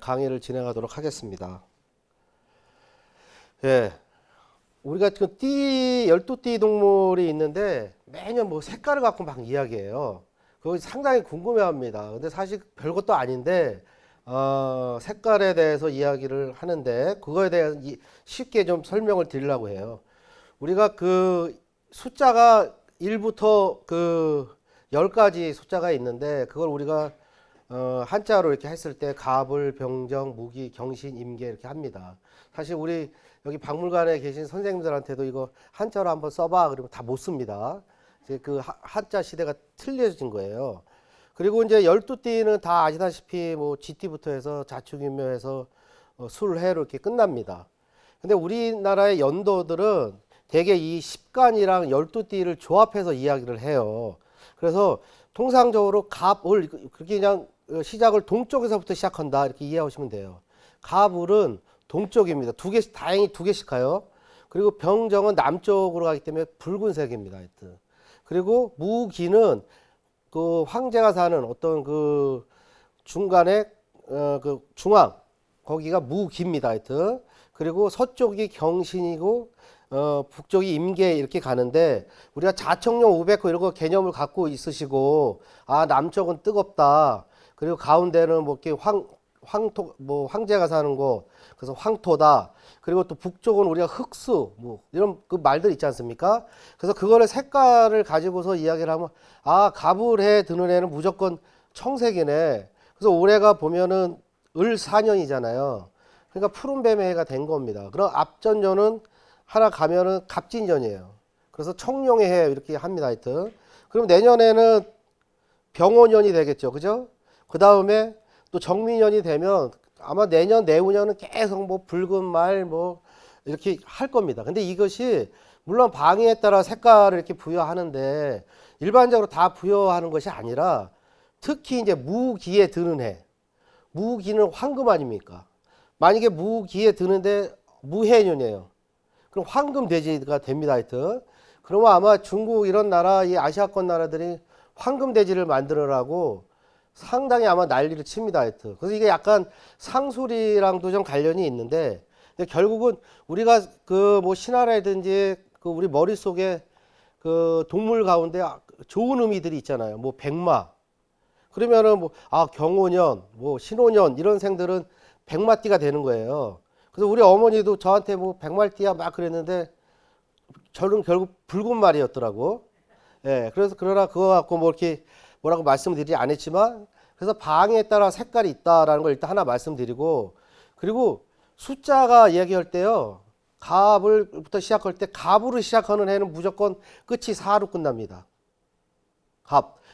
강의를 진행하도록 하겠습니다. 예. 우리가 지금 12띠 동물이 있는데 매년 뭐 색깔을 갖고 막 이야기해요. 그거 상당히 궁금해 합니다. 근데 사실 별것도 아닌데, 색깔에 대해서 이야기를 하는데, 그거에 대해서 쉽게 좀 설명을 드리려고 해요. 우리가 그 숫자가 1부터 그 10가지 숫자가 있는데, 그걸 우리가 한자로 이렇게 했을 때 갑을, 병정, 무기, 경신, 임계 이렇게 합니다. 사실 우리 여기 박물관에 계신 선생님들한테도 이거 한자로 한번 써봐 그러면 다 못 씁니다. 이제 그 한자 시대가 틀려진 거예요. 그리고 이제 12띠는 다 아시다시피 뭐 지띠부터 해서 자축인묘해서 술해로 이렇게 끝납니다. 근데 우리나라의 연도들은 대개 이 10간이랑 12띠를 조합해서 이야기를 해요. 그래서 통상적으로 갑을 그렇게 그냥 시작을 동쪽에서부터 시작한다 이렇게 이해하시면 돼요. 갑을은 동쪽입니다. 다행히 두 개씩 가요. 그리고 병정은 남쪽으로 가기 때문에 붉은색입니다. 하여튼. 그리고 무기는 그 황제가 사는 어떤 그 중간에 그 중앙 거기가 무기입니다. 하여튼. 그리고 서쪽이 경신이고 북쪽이 임계 이렇게 가는데 우리가 자청령 우백호 이런 거 개념을 갖고 있으시고 남쪽은 뜨겁다. 그리고 가운데는 뭐 이렇게 황토 뭐 황제가 사는 곳 그래서 황토다. 그리고 또 북쪽은 우리가 흑수 뭐 이런 그 말들 있지 않습니까? 그래서 그거를 색깔을 가지고서 이야기를 하면 갑을해 드는 애는 무조건 청색이네. 그래서 올해가 보면은 을 4년이잖아요. 그러니까 푸른뱀의 해가 된 겁니다. 그럼 앞전년은 하나 가면은 갑진년이에요. 그래서 청룡의 해 이렇게 합니다. 하여튼. 그럼 내년에는 병오년이 되겠죠. 그죠? 그 다음에 또 정미년이 되면 아마 내년, 내후년은 계속 뭐 붉은 말 뭐 이렇게 할 겁니다. 근데 이것이 물론 방위에 따라 색깔을 이렇게 부여하는데 일반적으로 다 부여하는 것이 아니라 특히 이제 무기에 드는 해. 무기는 황금 아닙니까? 만약에 무기에 드는데 무해년이에요. 그럼 황금 돼지가 됩니다. 하여튼. 그러면 아마 중국 이런 나라, 이 아시아권 나라들이 황금 돼지를 만들으라고 상당히 아마 난리를 칩니다. 하여튼. 그래서 이게 약간 상술이랑도 좀 관련이 있는데 결국은 우리가 그 뭐 신화라든지 그 우리 머릿속에 그 동물 가운데 좋은 의미들이 있잖아요. 뭐 백마. 그러면은 뭐 경호년, 뭐 신호년 이런 생들은 백마띠가 되는 거예요. 그래서 우리 어머니도 저한테 뭐 백말띠야 막 그랬는데 저는 결국 붉은 말이었더라고. 예. 그래서 그러나 그거 갖고 뭐 이렇게 뭐라고 말씀드리지 않았지만 그래서 방에 따라 색깔이 있다라는 걸 일단 하나 말씀드리고 그리고 숫자가 이야기할 때요. 갑을부터 시작할 때 갑으로 시작하는 해는 무조건 끝이 4로 끝납니다.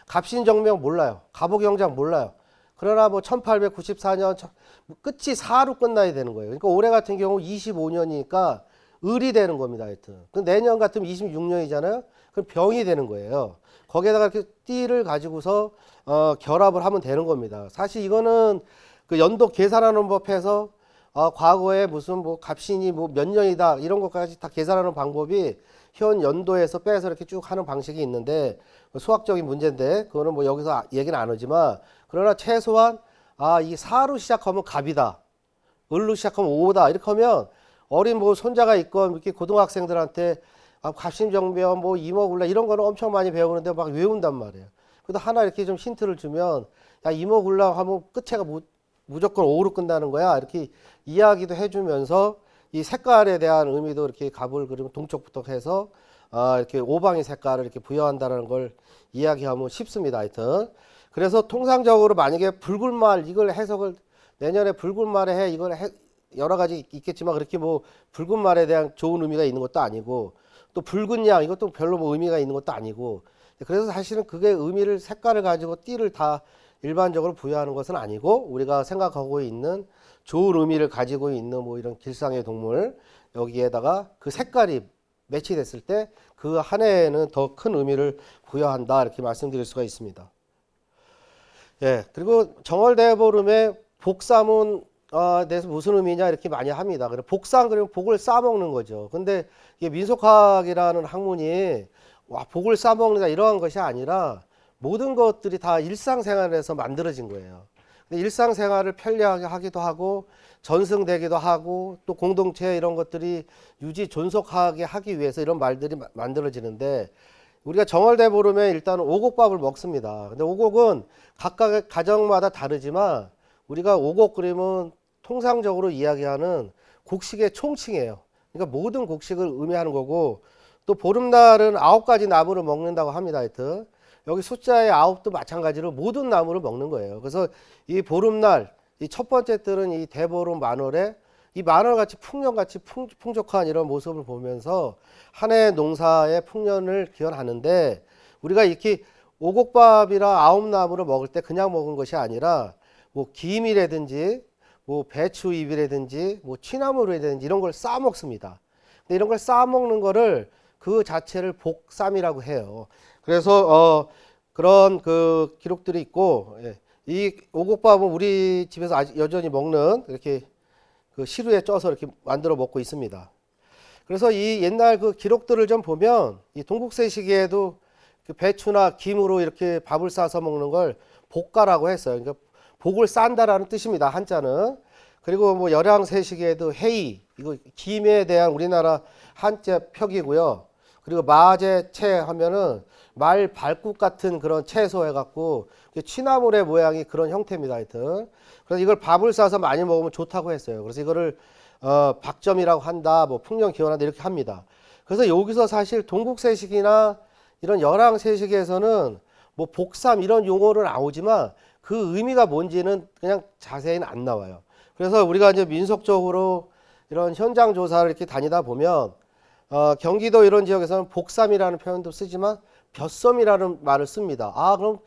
갑신정명 몰라요. 갑오경장 몰라요. 그러나 뭐 1894년 끝이 4로 끝나야 되는 거예요. 그러니까 올해 같은 경우 25년이니까 을이 되는 겁니다. 하여튼. 내년 같으면 26년이잖아요. 그럼 병이 되는 거예요. 거기에다가 이렇게 띠를 가지고서 결합을 하면 되는 겁니다. 사실 이거는 그 연도 계산하는 법에서 과거에 무슨 뭐 갑신이 뭐 몇 년이다 이런 것까지 다 계산하는 방법이 현 연도에서 빼서 이렇게 쭉 하는 방식이 있는데 수학적인 문제인데 그거는 뭐 여기서 얘기는 안 하지만 그러나 최소한 이 4로 시작하면 갑이다. 을로 시작하면 오다. 이렇게 하면 어린 뭐 손자가 있건 이렇게 고등학생들한테 갑신정변 뭐 이모굴라 이런 거는 엄청 많이 배우는데 막 외운단 말이에요. 그래도 하나 이렇게 좀 힌트를 주면 이모굴라 하면 끝에가 무조건 오로 끝나는 거야. 이렇게 이야기도 해주면서 이 색깔에 대한 의미도 이렇게 갑을 그리고 동쪽부터 해서 이렇게 오방의 색깔을 이렇게 부여한다는 걸 이야기하면 쉽습니다. 하여튼. 그래서 통상적으로 만약에 붉은 말 이걸 해석을 내년에 붉은 말에 해 이걸 여러 가지 있겠지만 그렇게 뭐 붉은 말에 대한 좋은 의미가 있는 것도 아니고 또 붉은 양 이것도 별로 뭐 의미가 있는 것도 아니고 그래서 사실은 그게 의미를 색깔을 가지고 띠를 다 일반적으로 부여하는 것은 아니고 우리가 생각하고 있는 좋은 의미를 가지고 있는 뭐 이런 길상의 동물 여기에다가 그 색깔이 매치됐을 때 그 한 해에는 더 큰 의미를 부여한다 이렇게 말씀드릴 수가 있습니다. 예, 그리고 정월대보름에 복삼은 대해서 무슨 의미냐 이렇게 많이 합니다. 그래 복삼 그러면 복을 싸먹는 거죠. 근데 이게 민속학이라는 학문이 복을 싸먹는다 이러한 것이 아니라 모든 것들이 다 일상생활에서 만들어진 거예요. 근데 일상생활을 편리하게 하기도 하고 전승되기도 하고 또 공동체 이런 것들이 유지 존속하게 하기 위해서 이런 말들이 만들어지는데 우리가 정월대 보름에 일단 오곡밥을 먹습니다. 근데 오곡은 각각의 가정마다 다르지만 우리가 오곡 그림은 통상적으로 이야기하는 곡식의 총칭이에요. 그러니까 모든 곡식을 의미하는 거고 또 보름날은 9가지 나무를 먹는다고 합니다. 하여튼 여기 숫자의 9도 마찬가지로 모든 나무를 먹는 거예요. 그래서 이 보름날 이 첫 번째 뜰은 이 대보름 만월에 이 만월같이 풍년같이 풍족한 이런 모습을 보면서 한 해 농사의 풍년을 기원하는데 우리가 이렇게 오곡밥이라 9나무를 먹을 때 그냥 먹은 것이 아니라 뭐 김이라든지 뭐 배추잎이라든지 뭐 취나물이라든지 이런 걸 싸 먹습니다. 근데 이런 걸 싸 먹는 거를 그 자체를 복쌈이라고 해요. 그래서 그런 그 기록들이 있고 이 오곡밥은 우리 집에서 아직 여전히 먹는 이렇게 그 시루에 쪄서 이렇게 만들어 먹고 있습니다. 그래서 이 옛날 그 기록들을 좀 보면 이 동국세 시기에도 그 배추나 김으로 이렇게 밥을 싸서 먹는 걸 볶가라고 했어요. 그러니까 복을 싼다라는 뜻입니다. 한자는. 그리고 뭐 열왕세 시기에도 해이 이거 김에 대한 우리나라 한자 펴기고요. 그리고 마제채 하면은 말 발국 같은 그런 채소 해갖고 취나물의 모양이 그런 형태입니다. 하여튼 그래서 이걸 밥을 싸서 많이 먹으면 좋다고 했어요. 그래서 이거를 박점이라고 한다, 뭐 풍년 기원한다 이렇게 합니다. 그래서 여기서 사실 동국세식이나 이런 열왕세식에서는 뭐 복삼 이런 용어는 나오지만 그 의미가 뭔지는 그냥 자세히는 안 나와요. 그래서 우리가 이제 민속적으로 이런 현장 조사를 이렇게 다니다 보면 경기도 이런 지역에서는 복삼이라는 표현도 쓰지만 벼섬이라는 말을 씁니다. 아, 그럼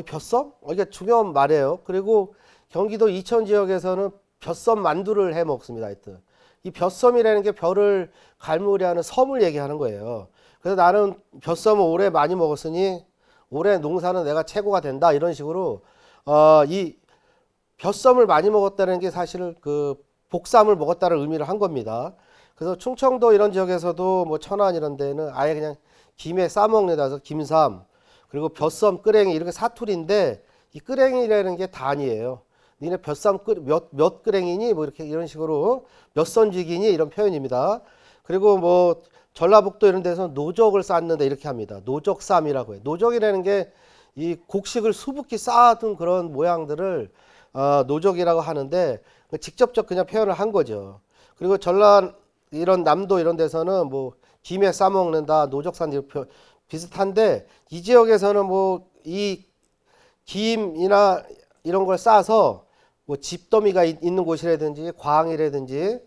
벼섬? 이게 중요한 말이에요. 그리고 경기도 이천 지역에서는 벼섬 만두를 해 먹습니다. 하여튼 이 벼섬이라는 게 벼를 갈무리하는 섬을 얘기하는 거예요. 그래서 나는 벼섬을 올해 많이 먹었으니 올해 농사는 내가 최고가 된다 이런 식으로 이 벼섬을 많이 먹었다는 게 사실 그 복삼을 먹었다는 의미를 한 겁니다. 그래서 충청도 이런 지역에서도 뭐 천안 이런 데는 아예 그냥 김에 싸먹는다 해서 김삼 그리고 벼섬 끄랭이 이렇게 사투리인데 이 끄랭이라는 게 단이에요. 니네 벼쌈 몇 끄랭이니 뭐 이렇게 이런 식으로 몇 선지기니 이런 표현입니다. 그리고 뭐 전라북도 이런 데서는 노적을 쌓는다 이렇게 합니다. 노적쌈이라고 해요. 노적이라는 게 이 곡식을 수북히 쌓아둔 그런 모양들을 노적이라고 하는데 직접적 그냥 표현을 한 거죠. 그리고 전라 이런 남도 이런 데서는 뭐 김에 싸먹는다 노적산 비슷한데 이 지역에서는 뭐 이 김이나 이런 걸 싸서 뭐 집더미가 있는 곳이라든지 광이라든지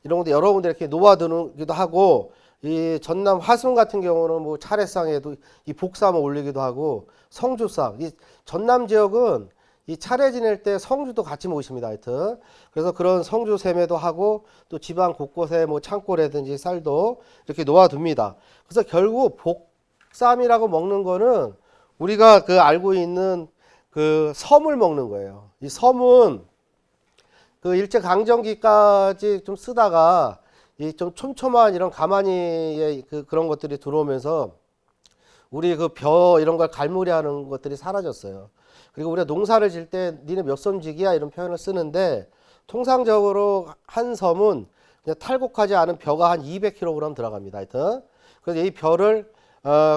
이런 것도 여러 군데 이렇게 놓아두기도 하고 이 전남 화순 같은 경우는 뭐 차례상에도 이 복삼을 올리기도 하고 성주상 이 전남 지역은 이 차례 지낼 때 성주도 같이 모십니다. 하여튼 그래서 그런 성주 세매도 하고 또 지방 곳곳에 뭐 창고라든지 쌀도 이렇게 놓아둡니다. 그래서 결국 복삼이라고 먹는 거는 우리가 그 알고 있는 그 섬을 먹는 거예요. 이 섬은 그 일제 강점기까지 좀 쓰다가 이 좀 촘촘한 이런 가마니에 그런 것들이 들어오면서 우리 그 벼 이런 걸 갈무리하는 것들이 사라졌어요. 그리고 우리가 농사를 질 때 니네 몇 섬지기야 이런 표현을 쓰는데 통상적으로 한 섬은 그냥 탈곡하지 않은 벼가 한 200kg 들어갑니다. 하여튼 그래서 이 벼를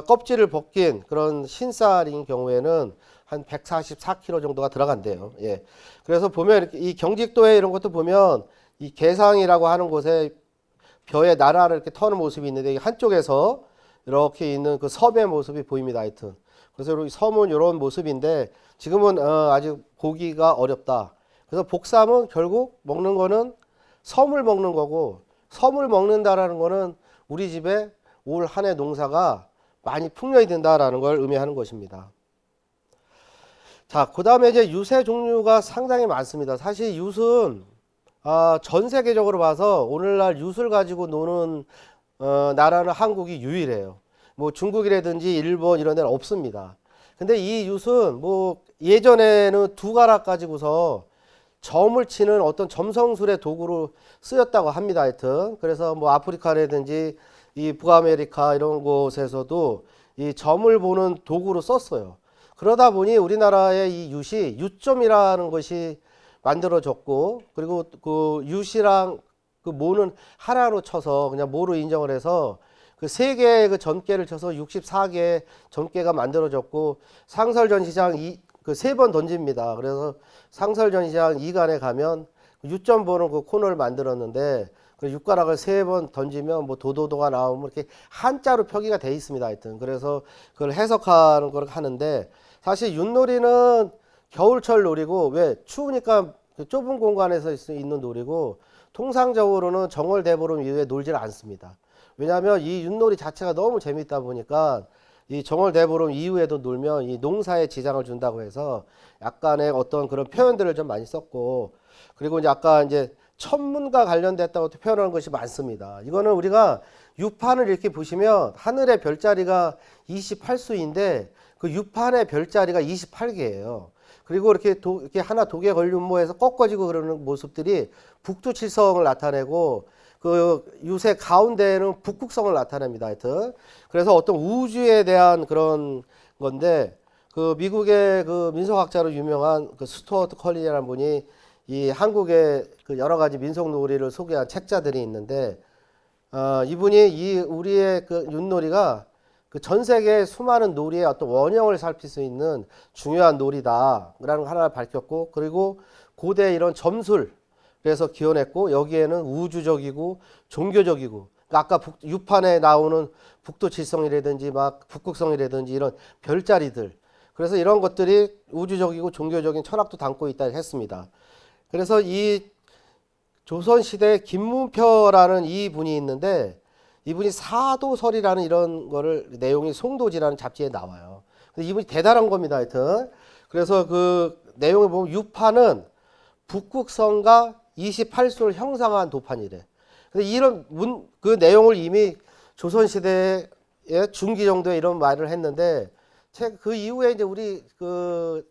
껍질을 벗긴 그런 신쌀인 경우에는 한 144kg 정도가 들어간대요. 예. 그래서 보면 이렇게 이 경직도에 이런 것도 보면 이 개상이라고 하는 곳에 벼의 나라를 이렇게 터는 모습이 있는데 한쪽에서 이렇게 있는 그 섬의 모습이 보입니다. 하여튼. 그래서 이 섬은 이런 모습인데 지금은 아직 보기가 어렵다. 그래서 복삼은 결국 먹는 거는 섬을 먹는 거고 섬을 먹는다라는 거는 우리 집에 올 한 해 농사가 많이 풍년이 된다라는 걸 의미하는 것입니다. 자, 그 다음에 이제 윷의 종류가 상당히 많습니다. 사실 윷은 전 세계적으로 봐서 오늘날 윷을 가지고 노는 나라는 한국이 유일해요. 뭐 중국이라든지 일본 이런 데는 없습니다. 근데 이 윷은 뭐 예전에는 두 가락 가지고서 점을 치는 어떤 점성술의 도구로 쓰였다고 합니다. 하여튼 그래서 뭐 아프리카라든지 이 북아메리카 이런 곳에서도 이 점을 보는 도구로 썼어요. 그러다 보니 우리나라의 이 윷이 윷점이라는 것이 만들어졌고, 그리고 그 유시랑 그 모는 하나로 쳐서 그냥 모로 인정을 해서 그 세 개의 그 전개를 쳐서 64개의 전개가 만들어졌고, 상설전시장 그 세 번 던집니다. 그래서 상설전시장 2간에 가면 유점 보는 그 코너를 만들었는데, 그 육가락을 세 번 던지면 뭐 도도도가 나오면 이렇게 한자로 표기가 돼 있습니다. 하여튼 그래서 그걸 해석하는 걸 하는데, 사실 윷놀이는 겨울철 놀이고, 왜 추우니까 그 좁은 공간에서 있는 놀이고, 통상적으로는 정월 대보름 이후에 놀질 않습니다. 왜냐하면 이 윷놀이 자체가 너무 재밌다 보니까 이 정월 대보름 이후에도 놀면 이 농사에 지장을 준다고 해서 약간의 어떤 그런 표현들을 좀 많이 썼고, 그리고 이제 아까 이제 천문과 관련됐다고 표현하는 것이 많습니다. 이거는 우리가 유판을 이렇게 보시면 하늘의 별자리가 28수인데 그 유판의 별자리가 28개예요. 그리고 이렇게 하나 독에 걸린 모에서 꺾어지고 그러는 모습들이 북두칠성을 나타내고, 그 유세 가운데에는 북극성을 나타냅니다. 하여튼 그래서 어떤 우주에 대한 그런 건데, 그 미국의 그 민속학자로 유명한 그 스튜어트 컬린이라는 분이 이 한국의 그 여러 가지 민속 놀이를 소개한 책자들이 있는데, 이분이 이 우리의 그 윷놀이가 그 전 세계 수많은 놀이의 어떤 원형을 살필 수 있는 중요한 놀이다라는 거 하나 밝혔고, 그리고 고대 이런 점술 그래서 기원했고, 여기에는 우주적이고 종교적이고, 그러니까 아까 유판에 나오는 북두칠성이라든지 막 북극성이라든지 이런 별자리들, 그래서 이런 것들이 우주적이고 종교적인 철학도 담고 있다 했습니다. 그래서 이 조선시대 김문표라는 이 분이 있는데, 이분이 사도설이라는 이런 거를 내용이 송도지라는 잡지에 나와요. 근데 이분이 대단한 겁니다. 하여튼 그래서 그 내용을 보면 유판은 북극성과 28수를 형상한 도판이래. 근데 이런 그 내용을 이미 조선시대의 중기 정도에 이런 말을 했는데, 그 이후에 이제 우리 그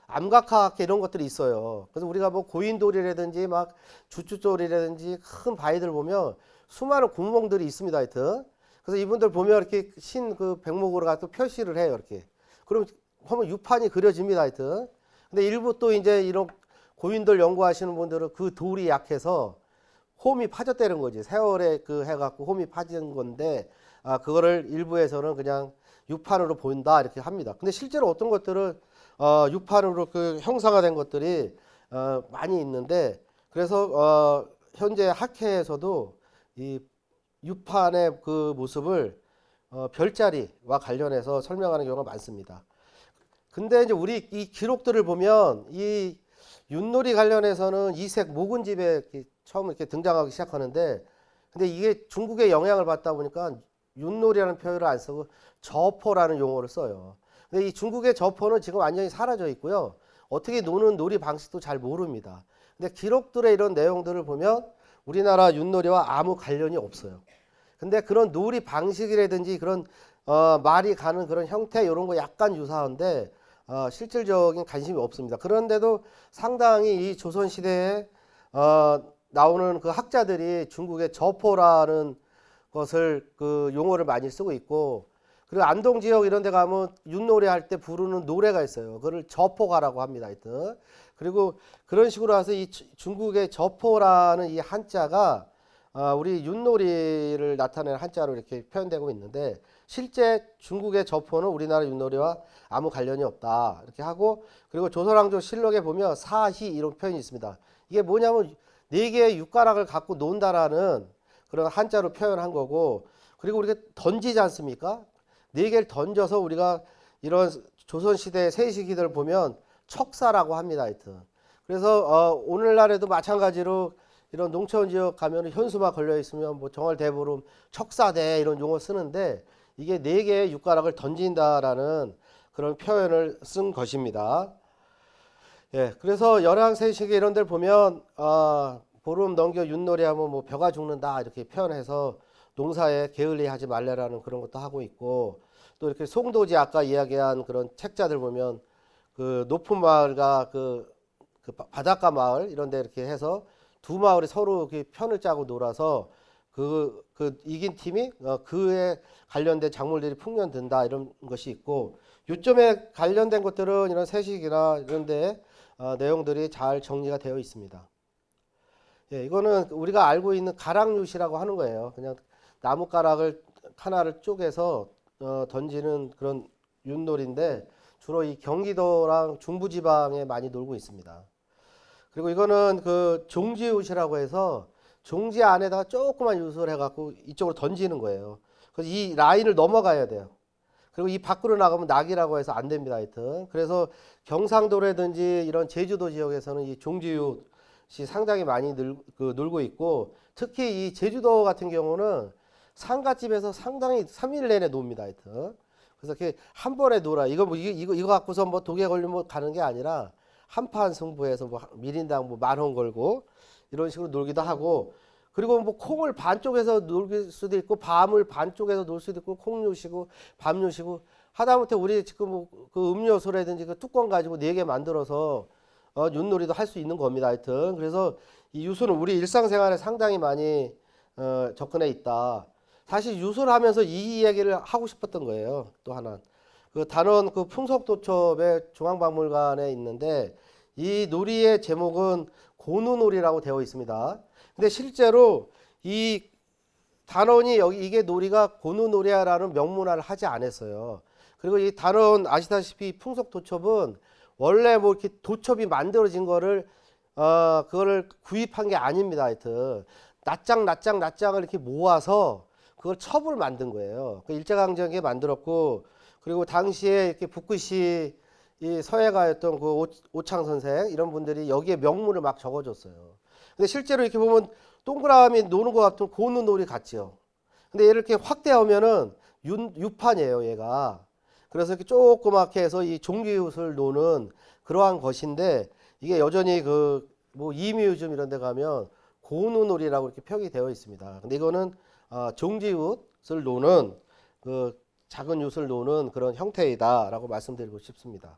암각학 이런 것들이 있어요. 그래서 우리가 뭐 고인돌이라든지 막 주쭈돌이라든지 큰 바위들 보면 수많은 구멍들이 있습니다. 하여튼 그래서 이분들 보면 이렇게 그 백목으로 가서 표시를 해요. 이렇게 그럼 보면 유판이 그려집니다. 하여튼 근데 일부 또 이제 이런 고인돌 연구하시는 분들은 그 돌이 약해서 홈이 파졌다는 거지. 세월에 그 해갖고 홈이 파진 건데, 그거를 일부에서는 그냥 유판으로 보인다 이렇게 합니다. 근데 실제로 어떤 것들은 유판으로 그 형상화된 것들이 많이 있는데, 그래서 현재 학회에서도 이 유판의 그 모습을 별자리와 관련해서 설명하는 경우가 많습니다. 근데 이제 우리 이 기록들을 보면 이 윷놀이 관련해서는 이색 목은집에 처음 이렇게 등장하기 시작하는데, 근데 이게 중국의 영향을 받다 보니까 윷놀이라는 표현을 안 쓰고 저포라는 용어를 써요. 근데 이 중국의 저포는 지금 완전히 사라져 있고요. 어떻게 노는 놀이 방식도 잘 모릅니다. 근데 기록들의 이런 내용들을 보면 우리나라 윷놀이와 아무 관련이 없어요. 근데 그런 놀이 방식이라든지 그런 말이 가는 그런 형태 이런 거 약간 유사한데, 실질적인 관심이 없습니다. 그런데도 상당히 이 조선시대에 나오는 그 학자들이 중국의 저포라는 것을 그 용어를 많이 쓰고 있고, 그리고 안동 지역 이런 데 가면 윷놀이 할 때 부르는 노래가 있어요. 그걸 저포가라고 합니다. 하여튼 그리고 그런 식으로 해서 이 중국의 저포라는 이 한자가 우리 윷놀이를 나타내는 한자로 이렇게 표현되고 있는데, 실제 중국의 저포는 우리나라 윷놀이와 아무 관련이 없다 이렇게 하고, 그리고 조선왕조 실록에 보면 사희 이런 표현이 있습니다. 이게 뭐냐면 4개의 육가락을 갖고 논다라는 그런 한자로 표현한 거고, 그리고 우리가 던지지 않습니까? 4개를 던져서 우리가 이런 조선시대 세시기들 보면 척사라고 합니다. 하여튼 그래서 오늘날에도 마찬가지로 이런 농촌 지역 가면 현수막 걸려 있으면 뭐 정월 대보름 척사대 이런 용어 쓰는데, 이게 4개의 육가락을 던진다라는 그런 표현을 쓴 것입니다. 예, 그래서 열왕세시기 이런 데를 보면 보름 넘겨 윷놀이 하면 뭐 벼가 죽는다 이렇게 표현해서 농사에 게을리하지 말래라는 그런 것도 하고 있고, 또 이렇게 송도지 아까 이야기한 그런 책자들 보면 그 높은 마을과 그 바닷가 마을 이런 데 이렇게 해서 두 마을이 서로 그 편을 짜고 놀아서 그 이긴 팀이 그에 관련된 작물들이 풍년든다 이런 것이 있고, 요점에 관련된 것들은 이런 세식이나 이런 데 내용들이 잘 정리가 되어 있습니다. 예, 이거는 우리가 알고 있는 가락윷이라고 하는 거예요. 그냥 나뭇가락을 하나를 쪼개서 던지는 그런 윷놀이인데 주로 이 경기도랑 중부지방에 많이 놀고 있습니다. 그리고 이거는 그 종지윷이라고 해서 종지 안에다가 조그만 윷을 해갖고 이쪽으로 던지는 거예요. 그래서 이 라인을 넘어가야 돼요. 그리고 이 밖으로 나가면 낙이라고 해서 안 됩니다. 하여튼. 그래서 경상도라든지 이런 제주도 지역에서는 이 종지윷이 상당히 많이 놀고 있고 특히 이 제주도 같은 경우는 상가집에서 상당히 3일 내내 놉니다. 하여튼. 그래서 이렇게 한 번에 놀아. 이거 갖고서 뭐 독에 걸리면 가는 게 아니라 한판 승부해서 뭐 밀인당 뭐 10,000원 걸고 이런 식으로 놀기도 하고 그리고 뭐 콩을 반쪽에서 놀 수도 있고 밤을 반쪽에서 놀 수도 있고 콩 요시고 밤 요시고 하다못해 우리 지금 뭐그 음료수라든지 그 뚜껑 가지고 4개 만들어서 윷놀이도 할 수 있는 겁니다. 하여튼 그래서 이 유수는 우리 일상생활에 상당히 많이 접근해 있다. 사실 유수를 하면서 이 얘기를 하고 싶었던 거예요. 또 하나 그 단원 그 풍속도첩의 중앙박물관에 있는데 이 놀이의 제목은 고누놀이라고 되어 있습니다. 근데 실제로 이 단원이 여기 이게 놀이가 고누놀이라는 명문화를 하지 않았어요. 그리고 이 단원 아시다시피 풍속도첩은 원래 뭐 이렇게 도첩이 만들어진 거를 그거를 구입한 게 아닙니다. 하여튼 낱장을 이렇게 모아서 그걸 첩을 만든 거예요. 그 일제강점기에 만들었고 그리고 당시에 이렇게 북구시 이 서예가였던 그 오창 선생 이런 분들이 여기에 명문을 막 적어줬어요. 근데 실제로 이렇게 보면 동그라미 노는 것 같은 고누놀이 같지요. 근데 얘를 이렇게 확대하면은 유판이에요, 얘가. 그래서 이렇게 조그맣게 해서 이 종기윷을 노는 그러한 것인데 이게 여전히 그 뭐 이뮤즘 이런 데 가면 고누놀이라고 이렇게 표기 되어 있습니다. 근데 이거는 종지윷을 노는 그 작은 윷을 노는 그런 형태이다라고 말씀드리고 싶습니다.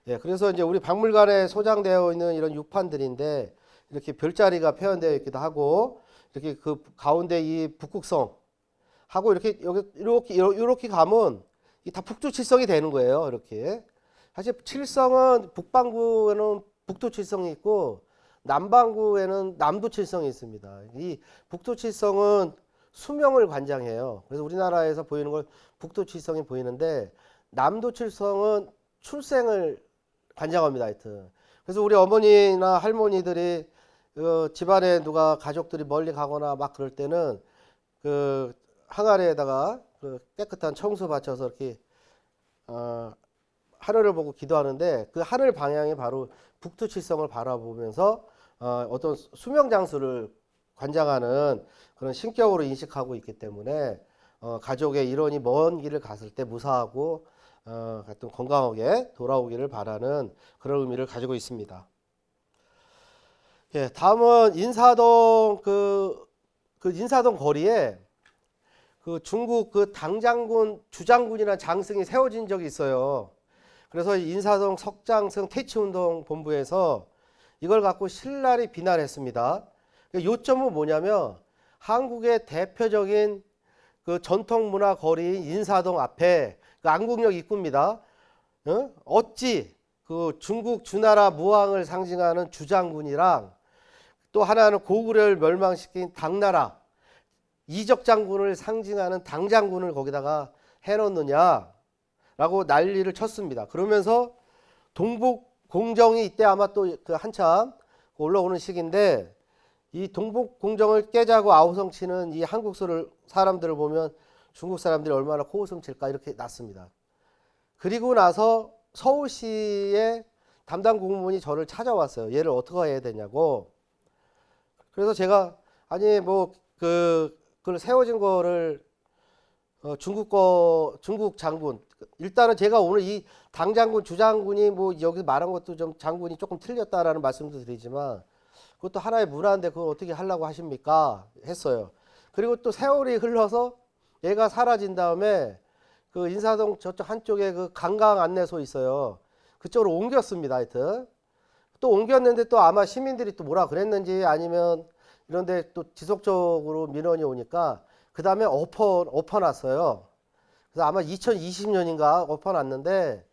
예, 그래서 이제 우리 박물관에 소장되어 있는 이런 유판들인데 이렇게 별자리가 표현되어 있기도 하고 이렇게 그 가운데 이 북극성 하고 이렇게 여기 이렇게 가면 이 다 북두 칠성이 되는 거예요. 이렇게 사실 칠성은 북반구에는 북두 칠성이 있고 남반구에는 남도 칠성이 있습니다. 이 북두 칠성은 수명을 관장해요. 그래서 우리나라에서 보이는 걸 북두 칠성이 보이는데 남도 칠성은 출생을 관장합니다. 하여튼. 그래서 우리 어머니나 할머니들이 집안에 누가 가족들이 멀리 가거나 막 그럴 때는 그 항아리에다가 그 깨끗한 청수 받쳐서 이렇게 하늘을 보고 기도하는데 그 하늘 방향이 바로 북두칠성을 바라보면서 어떤 수명 장수를 관장하는 그런 신격으로 인식하고 있기 때문에 가족의 일원이 먼 길을 갔을 때 무사하고 하여튼 건강하게 돌아오기를 바라는 그런 의미를 가지고 있습니다. 예, 다음은 인사동 그 인사동 거리에 그 중국 그 당장군 주장군이라는 장승이 세워진 적이 있어요. 그래서 인사동 석장승 퇴치운동 본부에서 이걸 갖고 신랄히 비난했습니다. 요점은 뭐냐면 한국의 대표적인 그 전통문화 거리인 인사동 앞에 그 안국역 입구입니다. 어찌 그 중국 주나라 무왕을 상징하는 주장군이랑 또 하나는 고구려를 멸망시킨 당나라 이적장군을 상징하는 당장군을 거기다가 해놓느냐라고 난리를 쳤습니다. 그러면서 동북공정이 이때 아마 또 그 한참 올라오는 시기인데 이 동북공정을 깨자고 아우성 치는 이 한국 사람들을 보면 중국 사람들이 얼마나 코웃음 칠까 이렇게 났습니다. 그리고 나서 서울시의 담당 공무원이 저를 찾아왔어요. 얘를 어떻게 해야 되냐고. 그래서 제가 아니 뭐 그걸 세워진 거를 중국 장군 일단은 제가 오늘 이 당장군 주장군이 뭐 여기서 말한 것도 좀 장군이 조금 틀렸다라는 말씀도 드리지만 그것도 하나의 문화인데 그걸 어떻게 하려고 하십니까 했어요. 그리고 또 세월이 흘러서 얘가 사라진 다음에 그 인사동 저쪽 한쪽에 그 관광 안내소 있어요. 그쪽으로 옮겼습니다. 하여튼 또 옮겼는데 또 아마 시민들이 또 뭐라 그랬는지 아니면 이런데 또 지속적으로 민원이 오니까 그 다음에 엎어놨어요. 그래서 아마 2020년인가 엎어놨는데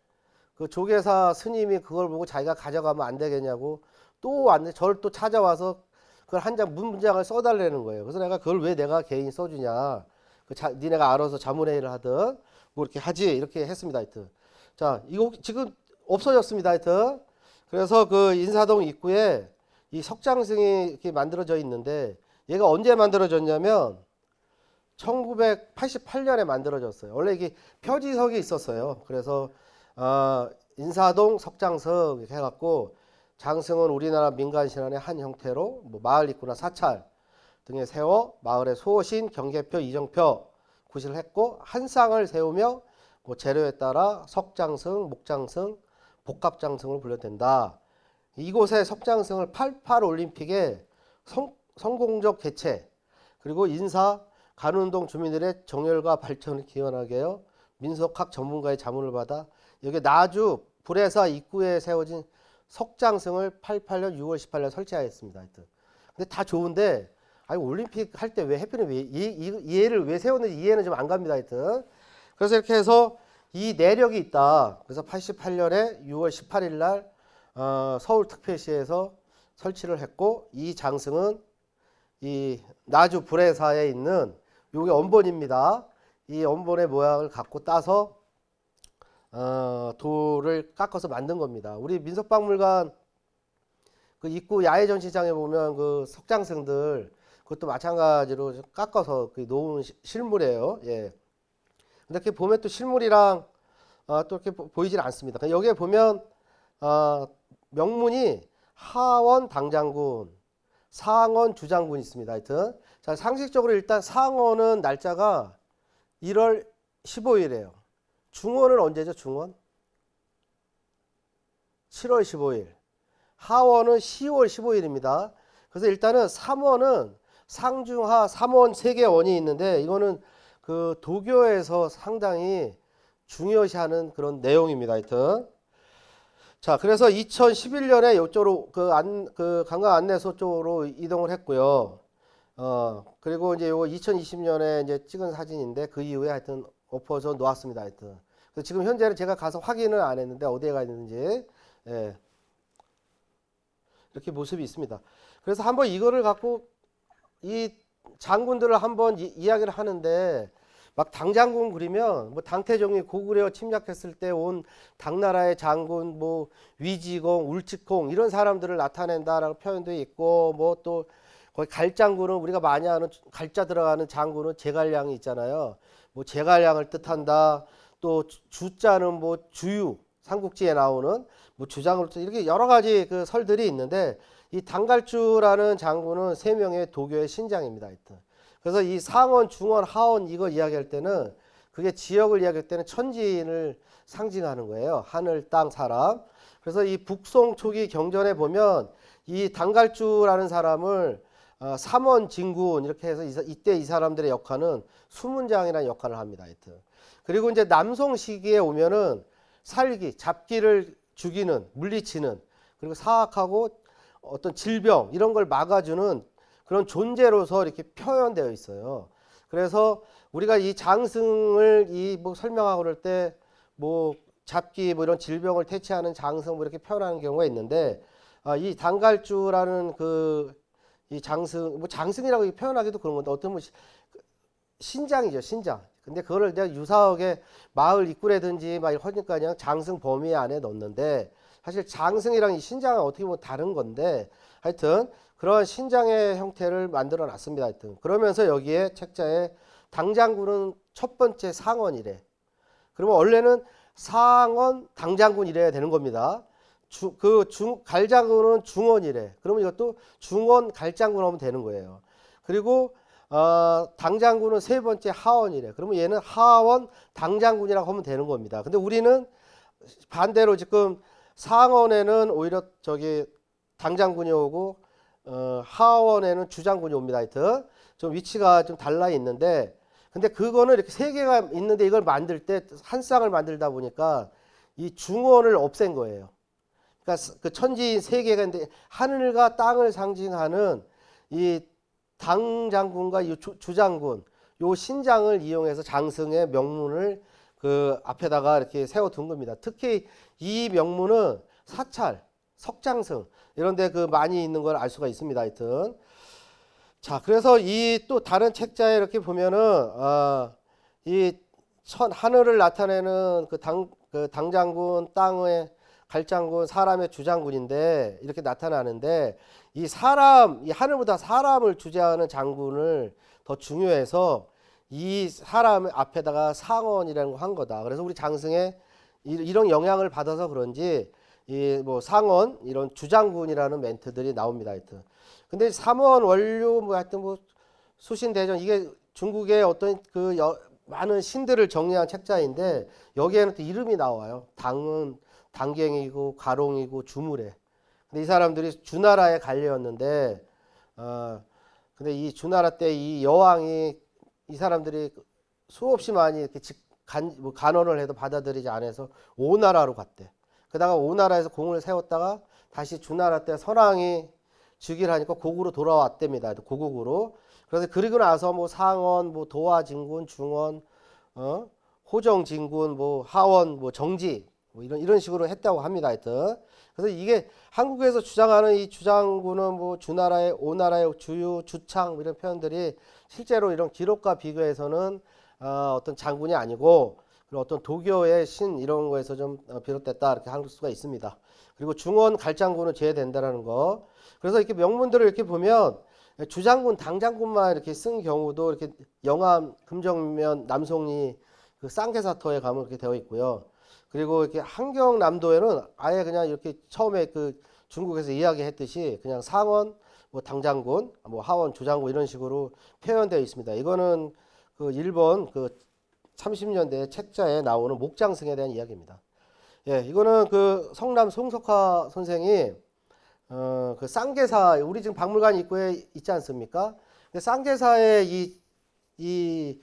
그 조계사 스님이 그걸 보고 자기가 가져가면 안 되겠냐고 또 왔는데 저를 또 찾아와서 그걸 한 장 문장을 써달라는 거예요. 그래서 내가 그걸 왜 내가 개인 써주냐. 니네가 알아서 자문회의를 하든 뭐 이렇게 하지 이렇게 했습니다. 하여튼 자 이거 지금 없어졌습니다. 하여튼 그래서 그 인사동 입구에 이 석장승이 이렇게 만들어져 있는데 얘가 언제 만들어졌냐면 1988년에 만들어졌어요. 원래 이게 표지석이 있었어요. 그래서 인사동 석장석 이렇게 해갖고 장승은 우리나라 민간 신안의 한 형태로 뭐 마을 입구나 사찰 등에 세워 마을의 소신, 경계표, 이정표 구실을 했고 한 쌍을 세우며 뭐 재료에 따라 석장승, 목장승, 복합장승을 불러댄다. 이곳의 석장승을 88 올림픽에 성공적 개최 그리고 인사 간운동 주민들의 정열과 발전을 기원하게 하여 민속학 전문가의 자문을 받아 여기 나주 불회사 입구에 세워진 석장승을 88년 6월 18일 설치하였습니다. 하여튼. 근데 다 좋은데 아니 올림픽 할 때 왜 해피는 왜 얘를 왜 세웠는지 이해는 좀 안 갑니다. 하여튼. 그래서 이렇게 해서 이 내력이 있다. 그래서 88년에 6월 18일 날 서울특별시에서 설치를 했고 이 장승은 이 나주 불회사에 있는 요게 원본입니다. 이 원본의 모양을 갖고 따서 돌을 깎아서 만든 겁니다. 우리 민속박물관 그 입구 야외 전시장에 보면 그 석장승들 그것도 마찬가지로 깎아서 놓은 실물이에요. 예. 근데 이렇게 보면 또 실물이랑 또 이렇게 보이질 않습니다. 여기에 보면 명문이 하원 당장군, 상원 주장군 있습니다. 하여튼 자 상식적으로 일단 상원은 날짜가 1월 15일이에요. 중원은 언제죠? 중원? 7월 15일. 하원은 10월 15일입니다. 그래서 일단은 3원은 상중하 3원 3개 원이 있는데 이거는 그 도교에서 상당히 중요시하는 그런 내용입니다. 하여튼 자 그래서 2011년에 이쪽으로 그 관광 안내소 쪽으로 이동을 했고요. 그리고 이제 요거 2020년에 이제 찍은 사진인데 그 이후에 하여튼 엎어져 놓았습니다. 하여튼 그래서 지금 현재는 제가 가서 확인을 안 했는데 어디에 가 있는지 예. 이렇게 모습이 있습니다. 그래서 한번 이거를 갖고 이 장군들을 한번 이야기를 하는데 막 당장군 그리면 뭐 당태종이 고구려 침략했을 때 온 당나라의 장군 뭐 위지공, 울직공 이런 사람들을 나타낸다라고 표현도 있고 뭐 또 거기 갈장군은 우리가 많이 아는 갈자 들어가는 장군은 제갈량이 있잖아요. 뭐 제갈량을 뜻한다. 또 주자는 뭐 주유 삼국지에 나오는 뭐 주장으로 이렇게 여러 가지 그 설들이 있는데 이 당갈주라는 장군은 3명의 도교의 신장입니다. 하여튼. 그래서 이 상원, 중원, 하원 이거 이야기할 때는 그게 지역을 이야기할 때는 천지인을 상징하는 거예요. 하늘, 땅, 사람. 그래서 이 북송 초기 경전에 보면 이 당갈주라는 사람을 삼원 진군 이렇게 해서 이때 이 사람들의 역할은 수문장이라는 역할을 합니다. 하여튼. 그리고 이제 남송 시기에 오면은 살기, 잡기를 죽이는, 물리치는 그리고 사악하고 어떤 질병 이런 걸 막아주는 그런 존재로서 이렇게 표현되어 있어요. 그래서 우리가 이 장승을 뭐 설명하고 그럴 때 뭐 잡기 뭐 이런 질병을 퇴치하는 장승 뭐 이렇게 표현하는 경우가 있는데 이 당갈주라는 이 장승 뭐 장승이라고 표현하기도 그런 건데 어떤 뭐 신장이죠, 신장. 근데 그거를 내가 유사하게 마을 입구라든지 막 하니까 그냥 장승 범위 안에 넣는데 사실 장승이랑 이 신장은 어떻게 보면 다른 건데 하여튼 그런 신장의 형태를 만들어 놨습니다. 하여튼 그러면서 여기에 책자에 당장군은 첫 번째 상원이래. 그러면 원래는 상원 당장군 이래야 되는 겁니다. 갈장군은 중원이래. 그러면 이것도 중원 갈장군 하면 되는 거예요. 그리고 당장군은 3번째 하원이래. 그러면 얘는 하원 당장군이라고 하면 되는 겁니다. 근데 우리는 반대로 지금 상원에는 오히려 당장군이 오고 하원에는 주장군이 옵니다. 하여튼 좀 위치가 좀 달라 있는데 근데 그거는 이렇게 3개가 있는데 이걸 만들 때 한 쌍을 만들다 보니까 이 중원을 없앤 거예요. 그러니까 그 천지인 3개가 있는데 하늘과 땅을 상징하는 이 당장군과 이 주장군 요 신장을 이용해서 장승의 명문을 그 앞에다가 이렇게 세워둔 겁니다. 특히 이 명문은 사찰, 석장승 이런 데 그 많이 있는 걸 알 수가 있습니다. 하여튼. 자, 그래서 이 또 다른 책자에 이렇게 보면은 이 하늘을 나타내는 그 당장군, 땅의 갈장군, 사람의 주장군인데 이렇게 나타나는데 이 하늘보다 사람을 주재하는 장군을 더 중요해서 이 사람 앞에다가 상원이라는 거 한 거다. 그래서 우리 장승에 이런 영향을 받아서 그런지 이 뭐 상원 이런 주장군이라는 멘트들이 나옵니다. 하여튼. 근데 삼원 원료 뭐 하여튼 뭐 수신대전 이게 중국의 어떤 많은 신들을 정리한 책자인데 여기에는 또 이름이 나와요. 당은 당갱이고 가롱이고 주무래. 근데 이 사람들이 주나라의 관리였는데 근데 이 주나라 때 이 여왕이 이 사람들이 수없이 많이 이렇게 간언을 해도 받아들이지 않아서 오나라로 갔대. 그러다가 오나라에서 공을 세웠다가 다시 주나라 때 선왕이 즉위를 하니까 고국으로 돌아왔답니다. 고국으로. 그래서 그리고 나서 뭐 상원, 뭐 도화진군, 중원, 호정진군, 뭐 하원, 뭐 정지 뭐 이런 식으로 했다고 합니다. 하여튼. 그래서 이게 한국에서 주장하는 이 주장군은 뭐 주나라의 오나라의 주유, 주창 이런 표현들이 실제로 이런 기록과 비교해서는 어떤 장군이 아니고 어떤 도교의 신 이런 거에서 좀 비롯됐다 이렇게 할 수가 있습니다. 그리고 중원 갈장군은 제외된다라는 거. 그래서 이렇게 명문들을 이렇게 보면 주장군, 당장군만 이렇게 쓴 경우도 이렇게 영암, 금정면, 남송리 그 쌍계사터에 가면 이렇게 되어 있고요. 그리고 이렇게 한경남도에는 아예 그냥 이렇게 처음에 그 중국에서 이야기했듯이 그냥 상원, 뭐 당장군, 뭐 하원, 주장군 이런 식으로 표현되어 있습니다. 이거는 그 일본 그 30년대 책자에 나오는 목장승에 대한 이야기입니다. 예, 이거는 그 성남 송석화 선생이 그 쌍계사 우리 지금 박물관 입구에 있지 않습니까? 쌍계사의 이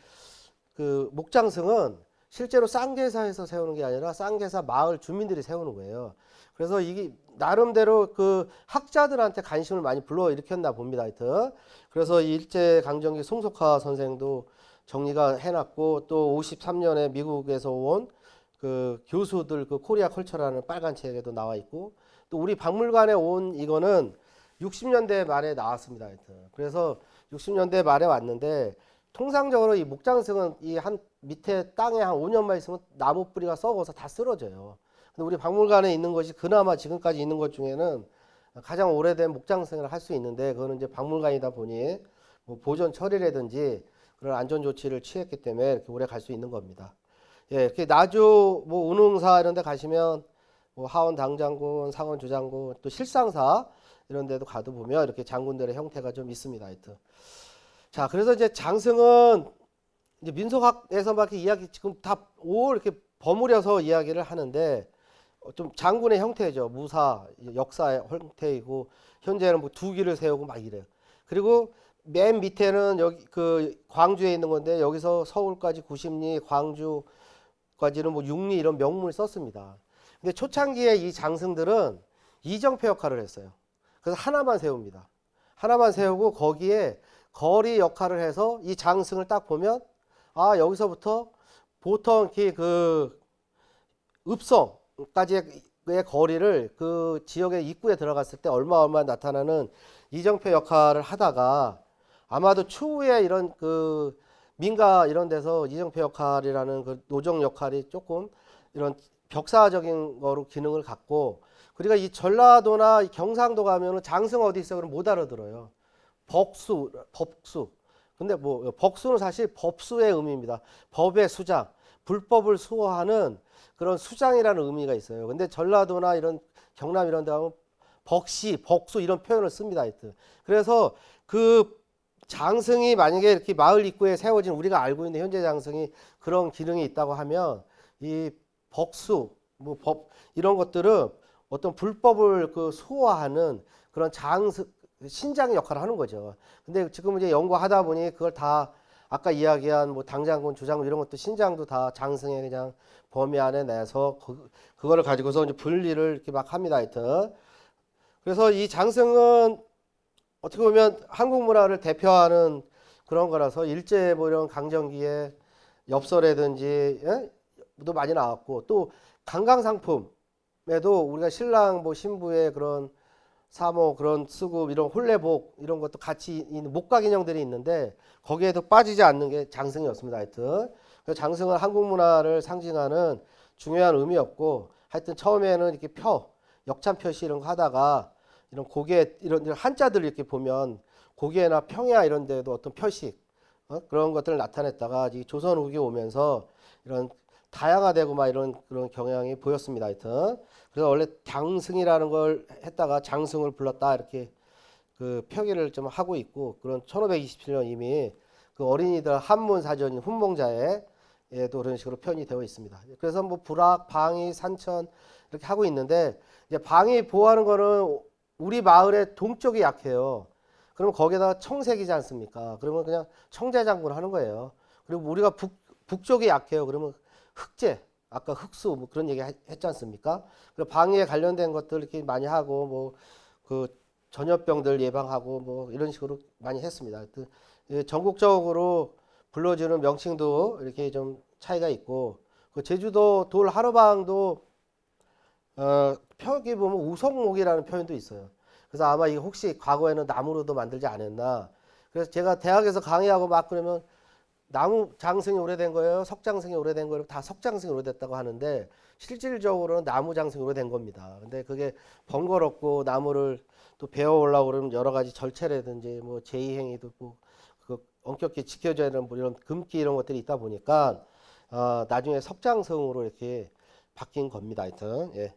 그 목장승은 실제로 쌍계사에서 세우는 게 아니라 쌍계사 마을 주민들이 세우는 거예요. 그래서 이게 나름대로 그 학자들한테 관심을 많이 불러일으켰나 봅니다. 하여튼. 그래서 일제 강점기 송석화 선생도 정리가 해놨고 또 53년에 미국에서 온 그 교수들 그 코리아 컬처라는 빨간 책에도 나와 있고 또 우리 박물관에 온 이거는 60년대 말에 나왔습니다. 하여튼. 그래서 60년대 말에 왔는데 통상적으로 이 목장승은 이 한 밑에 땅에 한 5년만 있으면 나무 뿌리가 썩어서 다 쓰러져요. 근데 우리 박물관에 있는 것이 그나마 지금까지 있는 것 중에는 가장 오래된 목장승을 할 수 있는데 그거는 이제 박물관이다 보니 뭐 보존 처리라든지 그런 안전 조치를 취했기 때문에 이렇게 오래 갈 수 있는 겁니다. 예, 이렇게 나주 뭐 운흥사 이런 데 가시면 뭐 하원 당장군, 상원 주장군, 또 실상사 이런 데도 가도 보면 이렇게 장군들의 형태가 좀 있습니다. 하여튼. 자, 그래서 이제 장승은 이제 민속학에서밖에 이야기 지금 다 이렇게 버무려서 이야기를 하는데 좀 장군의 형태죠. 무사, 역사의 형태이고 현재는 뭐 두기를 세우고 막 이래요. 그리고 맨 밑에는 여기 그 광주에 있는 건데 여기서 서울까지 90리, 광주까지는 뭐 6리 이런 명문을 썼습니다. 근데 초창기에 이 장승들은 이정표 역할을 했어요. 그래서 하나만 세웁니다. 하나만 세우고 거기에 거리 역할을 해서 이 장승을 딱 보면 여기서부터 보통 이렇게 그 읍성까지의 거리를 그 지역의 입구에 들어갔을 때 얼마 나타나는 이정표 역할을 하다가 아마도 추후에 이런 그 민가 이런 데서 이정표 역할이라는 그 노정 역할이 조금 이런 벽사적인 거로 기능을 갖고 그러니까 이 전라도나 경상도 가면은 장승 어디 있어 그러면 못 알아들어요. 법수. 근데 뭐 법수는 사실 법수의 의미입니다. 법의 수장, 불법을 수호하는 그런 수장이라는 의미가 있어요. 근데 전라도나 이런 경남 이런 데 가면 벅시, 법수 이런 표현을 씁니다. 하여튼. 그래서 그 장승이 만약에 이렇게 마을 입구에 세워진 우리가 알고 있는 현재 장승이 그런 기능이 있다고 하면 이 법수, 뭐 법 이런 것들은 어떤 불법을 그 수호하는 그런 신장의 역할을 하는 거죠. 근데 지금 이제 연구하다 보니 그걸 다 아까 이야기한 뭐 당장군, 주장군 이런 것도 신장도 다 장승의 그냥 범위 안에 내서 그거를 가지고서 이제 분리를 이렇게 막 합니다. 하여튼. 그래서 이 장승은 어떻게 보면 한국 문화를 대표하는 그런 거라서 일제 뭐 이런 강점기에 엽서라든지 도 많이 나왔고 또 관광상품에도 우리가 신랑 뭐 신부의 그런 사모 그런 수급 이런 혼례복 이런 것도 같이 있는 목각 인형들이 있는데 거기에도 빠지지 않는 게 장승이었습니다. 하여튼 그래서 장승은 한국 문화를 상징하는 중요한 의미였고 하여튼 처음에는 이렇게 역참 표시 이런 거 하다가 이런 고개 이런 한자들 이렇게 보면 고개나 평야 이런 데도 어떤 표식 그런 것들을 나타냈다가 이 조선 후기 오면서 이런 다양화되고 막 이런 그런 경향이 보였습니다. 하여튼 그래서 원래 장승이라는 걸 했다가 장승을 불렀다 이렇게 그 표기를 좀 하고 있고 그런 1527년 이미 그 어린이들 한문 사전인 훈몽자에도 그런 식으로 표현이 되어 있습니다. 그래서 뭐 불악, 방위, 산천 이렇게 하고 있는데 이제 방위 보호하는 거는 우리 마을의 동쪽이 약해요. 그러면 거기에다 청색이지 않습니까? 그러면 그냥 청제장군 하는 거예요. 그리고 우리가 북쪽이 약해요. 그러면 흑제, 아까 흑수 뭐 그런 얘기 했지 않습니까? 그리고 방위에 관련된 것들 이렇게 많이 하고 뭐 그 전염병들 예방하고 뭐 이런 식으로 많이 했습니다. 전국적으로 불러주는 명칭도 이렇게 좀 차이가 있고 그 제주도 돌 하루방도 표기 보면 우성목이라는 표현도 있어요. 그래서 아마 이게 혹시 과거에는 나무로도 만들지 않았나. 그래서 제가 대학에서 강의하고 막 그러면 나무 장승이 오래된 거예요? 석장승이 오래된 거예요? 다 석장승이 오래됐다고 하는데 실질적으로는 나무 장승이 오래된 겁니다. 근데 그게 번거롭고 나무를 또 베어 오려고 그러면 여러 가지 절차라든지 뭐 제의행위도 그 엄격히 지켜져야 되는 뭐 이런 금기 이런 것들이 있다 보니까 나중에 석장승으로 이렇게 바뀐 겁니다. 하여튼 예.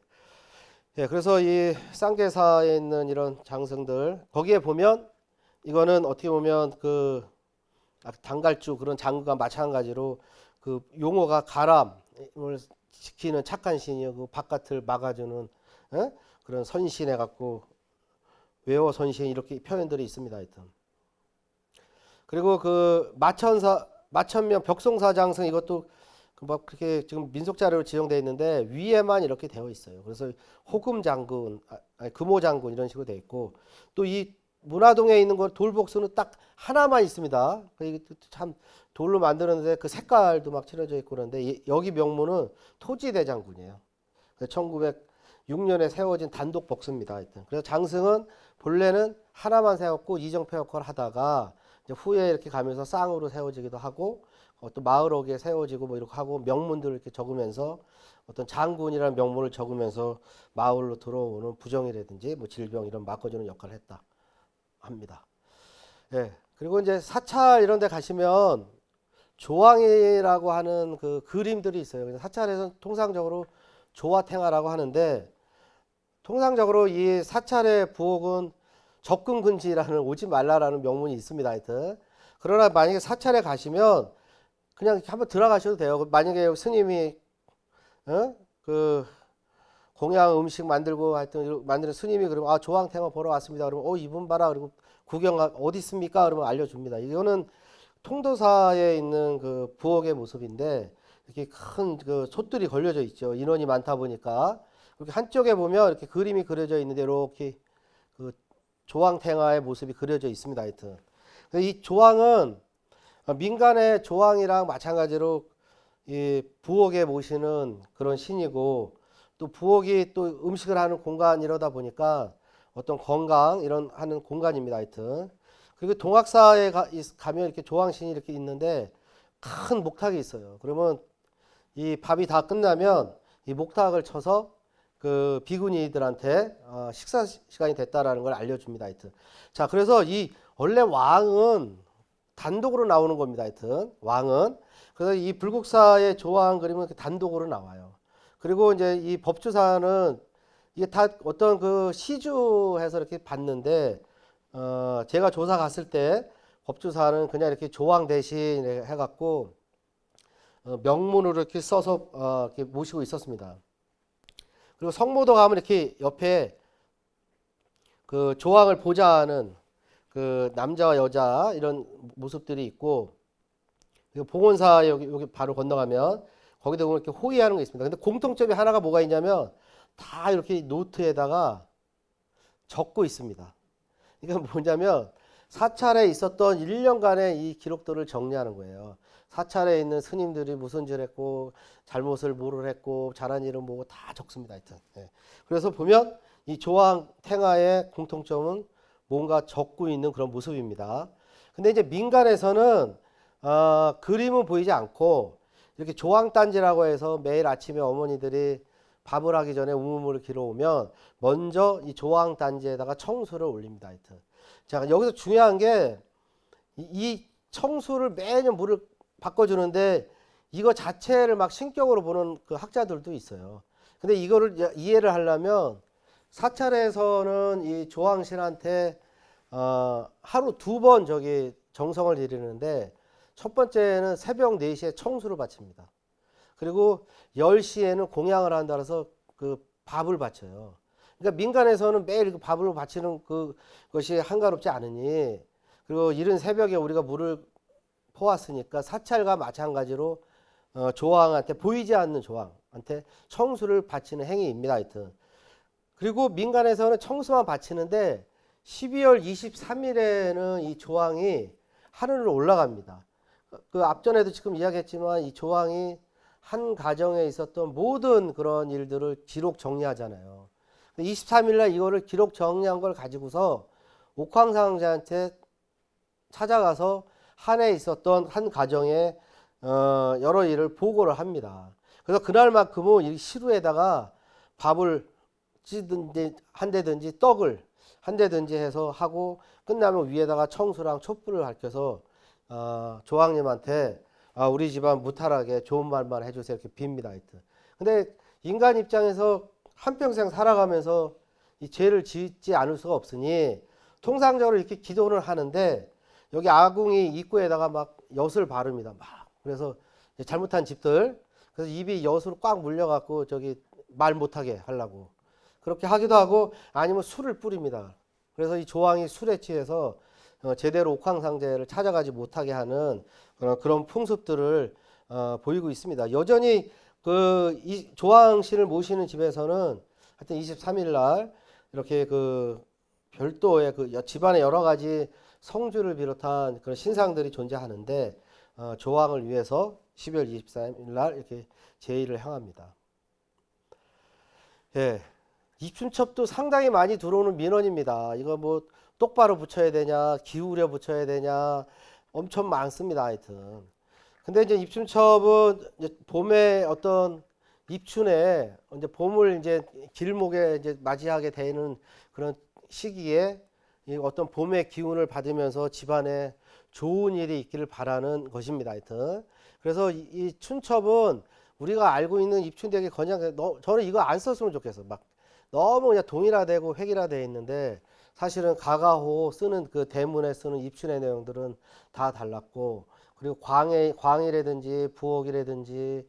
예, 그래서 이 쌍계사에 있는 이런 장승들 거기에 보면 이거는 어떻게 보면 그 단갈주 그런 장구가 마찬가지로 그 용어가 가람을 지키는 착한 신이요 그 바깥을 막아주는 그런 선신해 갖고 외워 선신 이렇게 표현들이 있습니다. 하여튼 그리고 그 마천명 벽송사 장승 이것도 막 그렇게 지금 민속 자료로 지정되어 있는데 위에만 이렇게 되어 있어요. 그래서 호금 장군, 금호 장군 이런 식으로 되어 있고 또 이 문화동에 있는 거 돌복수는 딱 하나만 있습니다. 이게 참 돌로 만드는데 그 색깔도 막 칠해져 있고 그런데 여기 명문은 토지대장군이에요. 1906년에 세워진 단독 복수입니다. 하여튼 그래서 장승은 본래는 하나만 세웠고 이정표 역할을 하다가 이제 후에 이렇게 가면서 쌍으로 세워지기도 하고 어떤 마을옥에 세워지고 뭐 이렇게 하고 명문들을 이렇게 적으면서 어떤 장군이라는 명문을 적으면서 마을로 들어오는 부정이라든지 뭐 질병 이런 막아주는 역할을 했다 합니다. 예. 그리고 이제 사찰 이런 데 가시면 조항이라고 하는 그 그림들이 있어요. 사찰에서는 통상적으로 조화탱화라고 하는데 통상적으로 이 사찰의 부엌은 접근 금지라는 오지 말라라는 명문이 있습니다. 하여튼 그러나 만약에 사찰에 가시면 그냥 한번 들어가셔도 돼요. 만약에 스님이 그 공양 음식 만들고 하여튼 만드는 스님이 그러면 조항탱화 보러 왔습니다. 그러면 이분 봐라. 그리고 구경 어디 있습니까? 그러면 알려줍니다. 이거는 통도사에 있는 그 부엌의 모습인데 이렇게 큰 그 솥들이 걸려져 있죠. 인원이 많다 보니까 이렇게 한쪽에 보면 이렇게 그림이 그려져 있는데 이렇게 그 조항탱화의 모습이 그려져 있습니다. 하여튼 이 조항은 민간의 조항이랑 마찬가지로 이 부엌에 모시는 그런 신이고 또 부엌이 또 음식을 하는 공간 이러다 보니까 어떤 건강 이런 하는 공간입니다. 하여튼 그리고 동학사에 가면 이렇게 조항신이 이렇게 있는데 큰 목탁이 있어요. 그러면 이 밥이 다 끝나면 이 목탁을 쳐서 그 비구니들한테 식사 시간이 됐다라는 걸 알려줍니다. 하여튼 자 그래서 이 원래 왕은 단독으로 나오는 겁니다. 하여튼 왕은 그래서 이 불국사의 조항 그림은 단독으로 나와요. 그리고 이제 이 법주사는 이게 다 어떤 그 시주해서 이렇게 봤는데 제가 조사 갔을 때 법주사는 그냥 이렇게 조항 대신 해갖고 명문으로 이렇게 써서 이렇게 모시고 있었습니다. 그리고 성모도 가면 이렇게 옆에 그 조항을 보자 하는 그 남자와 여자 이런 모습들이 있고 그리고 봉원사 여기 바로 건너가면 거기도 보면 이렇게 호위하는 게 있습니다. 근데 공통점이 하나가 뭐가 있냐면 다 이렇게 노트에다가 적고 있습니다. 이건 뭐냐면 사찰에 있었던 1년간의 이 기록들을 정리하는 거예요. 사찰에 있는 스님들이 무슨 죄를 했고 잘못을 뭐를 했고 잘한 일은 뭐고 다 적습니다. 하여튼. 예. 그래서 보면 이 조항 탱화의 공통점은 뭔가 적고 있는 그런 모습입니다. 근데 이제 민간에서는 그림은 보이지 않고 이렇게 조항단지라고 해서 매일 아침에 어머니들이 밥을 하기 전에 우물물을 길어오면 먼저 이 조항단지에다가 청수를 올립니다. 하여튼. 자, 여기서 중요한 게 이 청수를 매년 물을 바꿔주는데 이거 자체를 막 신격으로 보는 그 학자들도 있어요. 근데 이거를 이해를 하려면 사찰에서는 이 조항신한테 하루 2번 저기 정성을 들이는데 첫 번째는 새벽 4시에 청수를 바칩니다. 그리고 10시에는 공양을 한다 해서 그 밥을 바쳐요. 그러니까 민간에서는 매일 그 밥을 바치는 그것이 한가롭지 않으니 그리고 이른 새벽에 우리가 물을 퍼왔으니까 사찰과 마찬가지로 조항한테 보이지 않는 조항한테 청수를 바치는 행위입니다. 하여튼. 그리고 민간에서는 청수만 바치는데 12월 23일에는 이 조항이 하늘로 올라갑니다. 그 앞전에도 지금 이야기했지만 이 조항이 한 가정에 있었던 모든 그런 일들을 기록 정리하잖아요. 23일 날 이거를 기록 정리한 걸 가지고서 옥황상제한테 찾아가서 한 해 있었던 한 가정의 여러 일을 보고를 합니다. 그래서 그날만큼은 이 시루에다가 밥을 찌든지 한대든지 떡을 한대든지 해서 하고 끝나면 위에다가 청수랑 촛불을 밝혀서 조항님한테 우리 집안 무탈하게 좋은 말만 해주세요 이렇게 빕니다. 하여튼. 근데 인간 입장에서 한평생 살아가면서 이 죄를 짓지 않을 수가 없으니 통상적으로 이렇게 기도를 하는데 여기 아궁이 입구에다가 막 엿을 바릅니다. 막. 그래서 잘못한 집들 그래서 입이 엿으로 꽉 물려갖고 저기 말 못하게 하려고 그렇게 하기도 하고 아니면 술을 뿌립니다. 그래서 이 조항이 술에 취해서 제대로 옥황상제를 찾아가지 못하게 하는 그런 풍습들을 보이고 있습니다. 여전히 이 조항신을 모시는 집에서는 하여튼 23일 날 이렇게 그 별도의 그 집안의 여러 가지 성주를 비롯한 그런 신상들이 존재하는데 조항을 위해서 12월 23일 날 이렇게 제의를 향합니다. 예. 입춘첩도 상당히 많이 들어오는 민원입니다. 이거 뭐 똑바로 붙여야 되냐, 기울여 붙여야 되냐, 엄청 많습니다. 하여튼. 근데 이제 입춘첩은 이제 봄에 어떤 입춘에 이제 봄을 이제 길목에 이제 맞이하게 되는 그런 시기에 이 어떤 봄의 기운을 받으면서 집안에 좋은 일이 있기를 바라는 것입니다. 하여튼. 그래서 이 춘첩은 우리가 알고 있는 입춘되게 저는 이거 안 썼으면 좋겠어. 막 너무 그냥 동일화되고 획일화되어 있는데 사실은 가가호 쓰는 그 대문에 쓰는 입춘의 내용들은 다 달랐고 그리고 광이라든지 부엌이라든지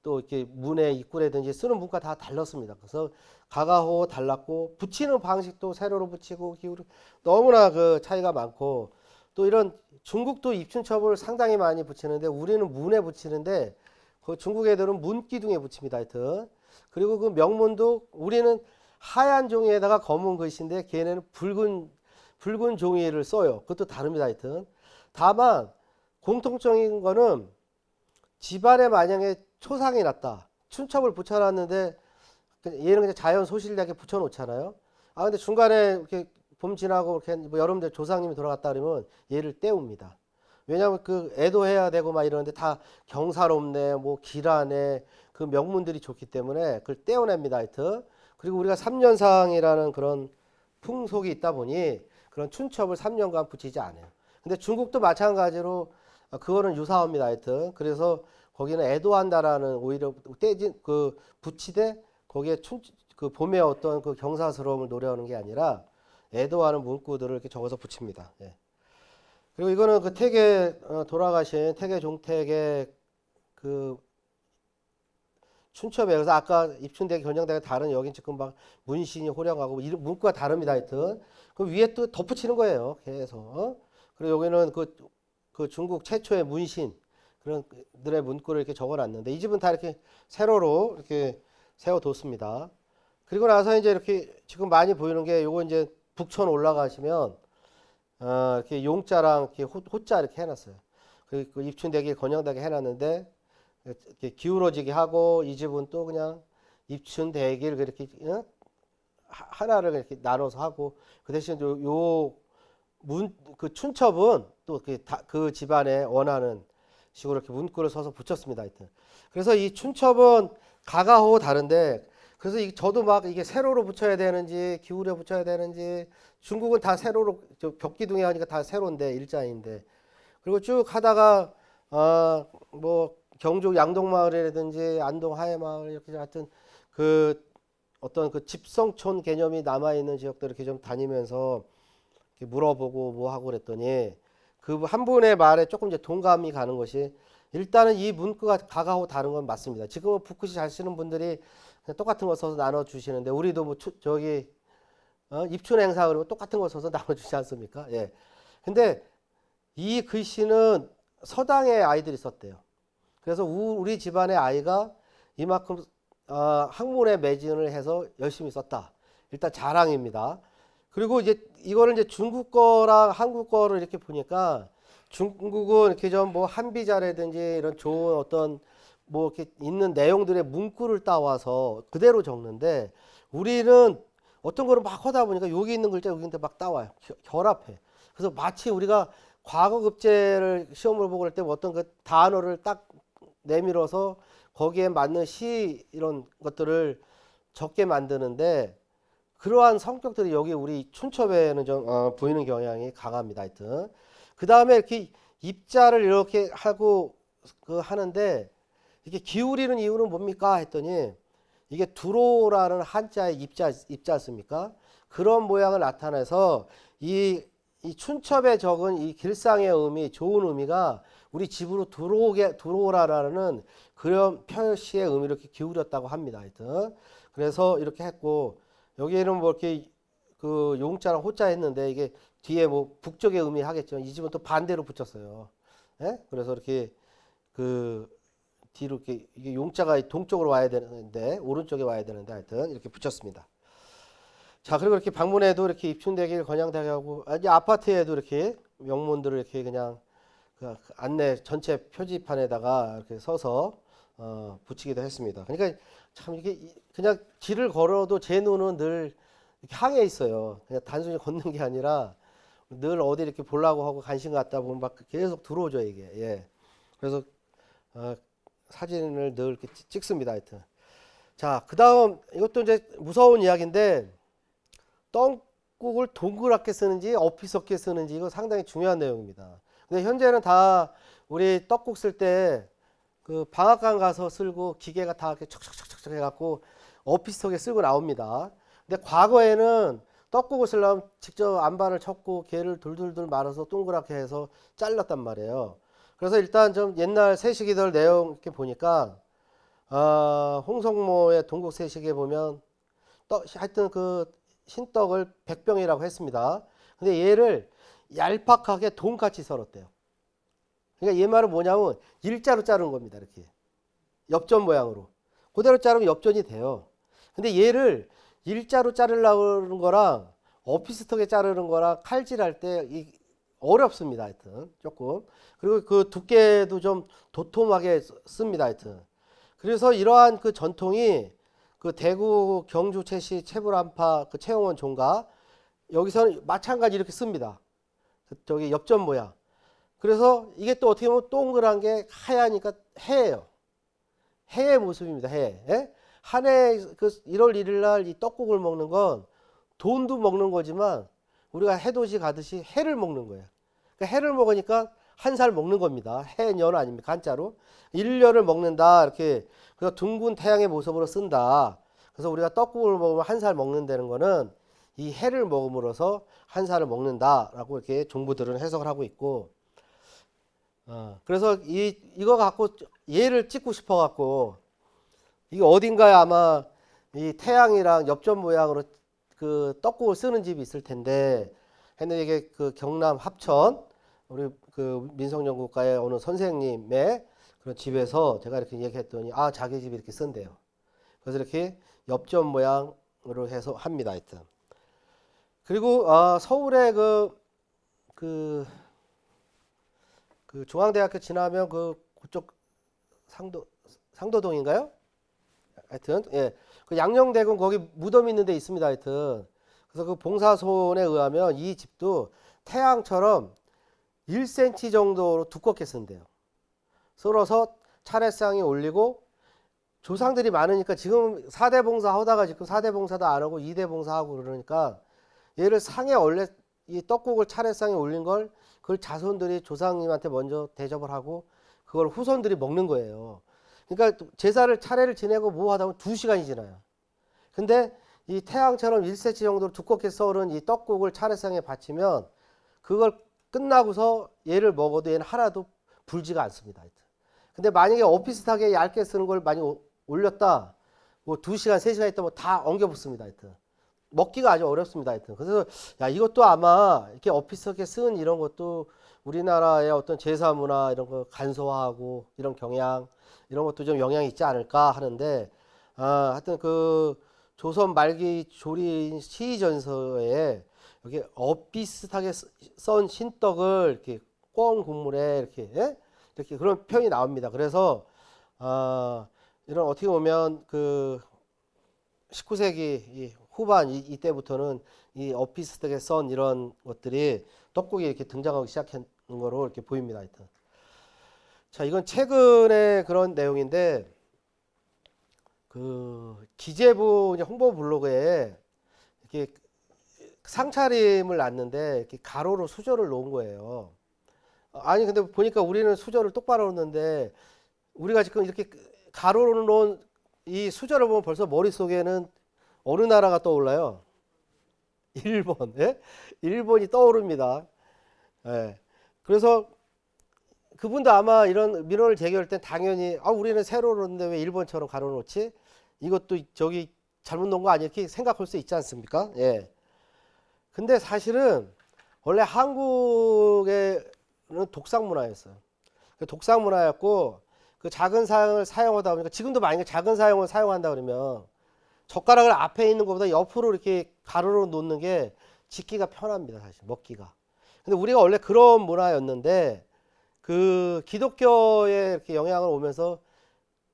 또 이렇게 문의 입구라든지 쓰는 문구가 다 달랐습니다. 그래서 가가호 달랐고 붙이는 방식도 세로로 붙이고 기울이 너무나 그 차이가 많고 또 이런 중국도 입춘첩을 상당히 많이 붙이는데 우리는 문에 붙이는데 그 중국 애들은 문기둥에 붙입니다. 하여튼. 그리고 그 명문도 우리는 하얀 종이에다가 검은 글씨인데 걔네는 붉은 종이를 써요. 그것도 다릅니다. 하여튼. 다만 공통적인 거는 집안에 만약에 초상이 났다. 춘첩을 붙여놨는데 얘는 그냥 자연 소실되게 붙여놓잖아요. 근데 중간에 이렇게 봄 지나고 이렇게 뭐 여러분들 조상님이 돌아갔다 그러면 얘를 떼웁니다. 왜냐하면 그 애도해야 되고 막 이러는데 다 경사롭네, 뭐 길하네, 그 명문들이 좋기 때문에 그걸 떼어냅니다. 하여튼. 그리고 우리가 3년상이라는 그런 풍속이 있다 보니 그런 춘첩을 3년간 붙이지 않아요. 근데 중국도 마찬가지로 그거는 유사합니다. 하여튼. 그래서 거기는 애도한다라는 오히려 떼진 그 붙이되 거기에 그 봄의 어떤 그 경사스러움을 노래하는 게 아니라 애도하는 문구들을 이렇게 적어서 붙입니다. 예. 그리고 이거는 그 태계 돌아가신 태계 종택의 그 춘첩에 그래서 아까 입춘대계 견장대가 다른 여긴 지금 막 문신이 호령하고 문구가 다릅니다. 하여튼 그 위에 또 덧붙이는 거예요. 계속. 그리고 여기는 그 중국 최초의 문신 그런 들의 문구를 이렇게 적어놨는데 이 집은 다 이렇게 세로로 이렇게 세워뒀습니다. 그리고 나서 이제 이렇게 지금 많이 보이는 게 요거 이제 북촌 올라가시면 이렇게 용자랑 이렇게 호자 이렇게 해놨어요. 그 입춘대길 권양되게 해놨는데 이렇게 기울어지게 하고 이 집은 또 그냥 입춘대길 그렇게 하나를 이렇게 나눠서 하고 그 대신 그 춘첩은 또 그 집안에 원하는 식으로 이렇게 문구를 써서 붙였습니다. 하여튼. 그래서 이 춘첩은 가가호 다른데 그래서 저도 막 이게 세로로 붙여야 되는지 기울여 붙여야 되는지 중국은 다 세로로 벽기둥에 하니까 다 세로인데 일자인데 그리고 쭉 하다가 뭐 경주 양동마을이라든지 안동 하회마을 이렇게 하여튼 그 어떤 그 집성촌 개념이 남아 있는 지역들 이렇게 좀 다니면서 이렇게 물어보고 뭐 하고 그랬더니 그 한 분의 말에 조금 이제 동감이 가는 것이 일단은 이 문구가 가가호 다른 건 맞습니다. 지금은 붓글씨 잘 쓰는 분들이 그냥 똑같은 거 써서 나눠 주시는데 우리도 뭐 저기 입춘 행사 그러고 똑같은 거 써서 나눠 주지 않습니까? 예. 근데 이 글씨는 서당의 아이들이 썼대요. 그래서 우리 집안의 아이가 이만큼 학문에 매진을 해서 열심히 썼다. 일단 자랑입니다. 그리고 이제 이거를 이제 중국 거랑 한국 거를 이렇게 보니까 중국은 이렇게 좀 뭐 한비자라든지 이런 좋은 어떤 뭐 이렇게 있는 내용들의 문구를 따와서 그대로 적는데 우리는 어떤 거를 막 하다 보니까 여기 있는 글자 여기 있는데 막 따와요. 결합해. 그래서 마치 우리가 과거 급제를 시험을 보고 할 때 어떤 그 단어를 딱 내밀어서 거기에 맞는 시 이런 것들을 적게 만드는데 그러한 성격들이 여기 우리 춘첩에는 좀 보이는 경향이 강합니다. 하여튼 그 다음에 이렇게 입자를 이렇게 하고 하는데 이게 기울이는 이유는 뭡니까 했더니 이게 두로라는 한자의 입자습니까? 그런 모양을 나타내서 이 춘첩에 적은 이 길상의 의미, 좋은 의미가 우리 집으로 들어오라라는 그런 표시의 의미를 이렇게 기울였다고 합니다. 하여튼 그래서 이렇게 했고 여기에는 뭐 이렇게 그 용자랑 호자 했는데 이게 뒤에 뭐 북쪽의 의미 하겠죠. 이 집은 또 반대로 붙였어요. 예? 그래서 이렇게 그 뒤로 이렇게 이게 용자가 동쪽으로 와야 되는데 오른쪽에 와야 되는데 하여튼 이렇게 붙였습니다. 자 그리고 이렇게 방문에도 이렇게 입춘대길 권양대교 하고 이제 아파트에도 이렇게 명문들을 이렇게 그냥 그 안내 전체 표지판에다가 이렇게 서서 붙이기도 했습니다. 그러니까 참 이게 그냥 길을 걸어도 제 눈은 늘 이렇게 향해 있어요. 그냥 단순히 걷는 게 아니라 늘 어디 이렇게 보려고 하고 관심 갖다 보면 막 계속 들어오죠 이게. 예. 그래서 사진을 늘 이렇게 찍습니다. 하여튼. 자, 그다음 이것도 이제 무서운 이야기인데 떡국을 동그랗게 쓰는지 어피석게 쓰는지 이거 상당히 중요한 내용입니다. 근데 현재는 다 우리 떡국 쓸 때 그 방앗간 가서 쓸고 기계가 다 이렇게 척척척척 해갖고 어피석에 쓸고 나옵니다. 근데 과거에는 떡국을 쓰려면 직접 안반을 쳤고 게를 둘둘둘 말아서 동그랗게 해서 잘랐단 말이에요. 그래서 일단 좀 옛날 세시기들 내용 이렇게 보니까 홍성모의 동국 세시기에 보면 하여튼 그 흰떡을 백병이라고 했습니다. 근데 얘를 얄팍하게 돈같이 썰었대요. 그러니까 얘 말은 뭐냐면 일자로 자른 겁니다. 이렇게 엽전 모양으로 그대로 자르면 엽전이 돼요. 근데 얘를 일자로 자르려는 거랑 어피스톡에 자르는 거랑 칼질할 때 어렵습니다. 하여튼 조금 그리고 그 두께도 좀 도톰하게 씁니다. 하여튼 그래서 이러한 그 전통이 그 대구 경주 채시 채불안파 그 채용원 종가 여기서는 마찬가지 이렇게 씁니다. 저기 엽전 모양. 그래서 이게 또 어떻게 보면 동그란 게 하얘니까 해예요. 해의 모습입니다. 해. 예? 한 해 그 1월 1일 날 이 떡국을 먹는 건 돈도 먹는 거지만 우리가 해돋이 가듯이 해를 먹는 거예요. 그러니까 해를 먹으니까 한 살 먹는 겁니다. 해년 아닙니까? 한자로. 1년을 먹는다. 이렇게 그래서 둥근 태양의 모습으로 쓴다. 그래서 우리가 떡국을 먹으면 한 살 먹는다는 거는 이 해를 먹음으로써 한 살을 먹는다라고 이렇게 종부들은 해석을 하고 있고 그래서 이거 갖고 얘를 찍고 싶어 갖고 이게 어딘가에 아마 이 태양이랑 엽전 모양으로 그 떡국을 쓰는 집이 있을 텐데 했는데 이게 그 경남 합천 우리 그 민속연구과의 어느 선생님의 그런 집에서 제가 이렇게 얘기했더니 자기 집이 이렇게 쓴대요. 그래서 이렇게 엽전 모양으로 해서 합니다. 하여튼. 그리고 서울에 그 그 중앙대학교 지나면 그쪽 상도동인가요? 하여튼 예. 그 양녕대군 거기 무덤 있는 데 있습니다. 하여튼. 그래서 그 봉사손에 의하면 이 집도 태양처럼 1cm 정도로 두껍게 쓴대요. 썰어서 차례상에 올리고 조상들이 많으니까 지금 4대 봉사 하다가 지금 4대 봉사도 안 하고 2대 봉사하고 그러니까 얘를 상에 원래 이 떡국을 차례상에 올린 걸 그걸 자손들이 조상님한테 먼저 대접을 하고 그걸 후손들이 먹는 거예요. 그러니까 제사를 차례를 지내고 뭐 하다 보면 2시간이 지나요. 근데 이 태양처럼 1cm 정도로 두껍게 썰은 이 떡국을 차례상에 바치면 그걸 끝나고서 얘를 먹어도 얘는 하나도 불지가 않습니다. 근데 만약에 오피스하게 얇게 쓰는 걸 많이 올렸다, 뭐 2시간, 3시간 있다 뭐 다 엉겨 붙습니다. 하여튼. 먹기가 아주 어렵습니다. 하여튼. 그래서 야, 이것도 아마 이렇게 오피스하게 쓴 이런 것도 우리나라의 어떤 제사 문화 이런 거 간소화하고 이런 경향, 이런 것도 좀 영향이 있지 않을까 하는데, 하여튼 그 조선 말기 조린 시전서에 여기 비슷하게 썬 신떡을 이렇게 꿩 국물에 이렇게 예? 이렇게 그런 표현이 나옵니다. 그래서 이런 어떻게 보면 그 19세기 후반 이때부터는 이 비슷하게 썬 이런 것들이 떡국에 이렇게 등장하기 시작한 거로 이렇게 보입니다. 하여튼. 자, 이건 최근의 그런 내용인데 그 기재부 홍보 블로그에 이렇게 상차림을 놨는데 이렇게 가로로 수저를 놓은 거예요. 아니 근데 보니까 우리는 수저를 똑바로 놓는데 우리가 지금 이렇게 가로로 놓은 이 수저를 보면 벌써 머릿속에는 어느 나라가 떠올라요? 일본. 예? 일본이 떠오릅니다. 예. 그래서 그분도 아마 이런 민원을 제기할 땐 당연히 우리는 세로 놓는데 왜 일본처럼 가로 놓지? 이것도 저기 잘못 놓은 거 아니야? 이렇게 생각할 수 있지 않습니까? 예. 근데 사실은 원래 한국에는 독상 문화였어요. 독상 문화였고 그 작은 사용을 사용하다 보니까 지금도 만약에 작은 사용을 사용한다 그러면 젓가락을 앞에 있는 것보다 옆으로 이렇게 가로로 놓는 게 집기가 편합니다. 사실 먹기가. 근데 우리가 원래 그런 문화였는데 그 기독교에 이렇게 영향을 오면서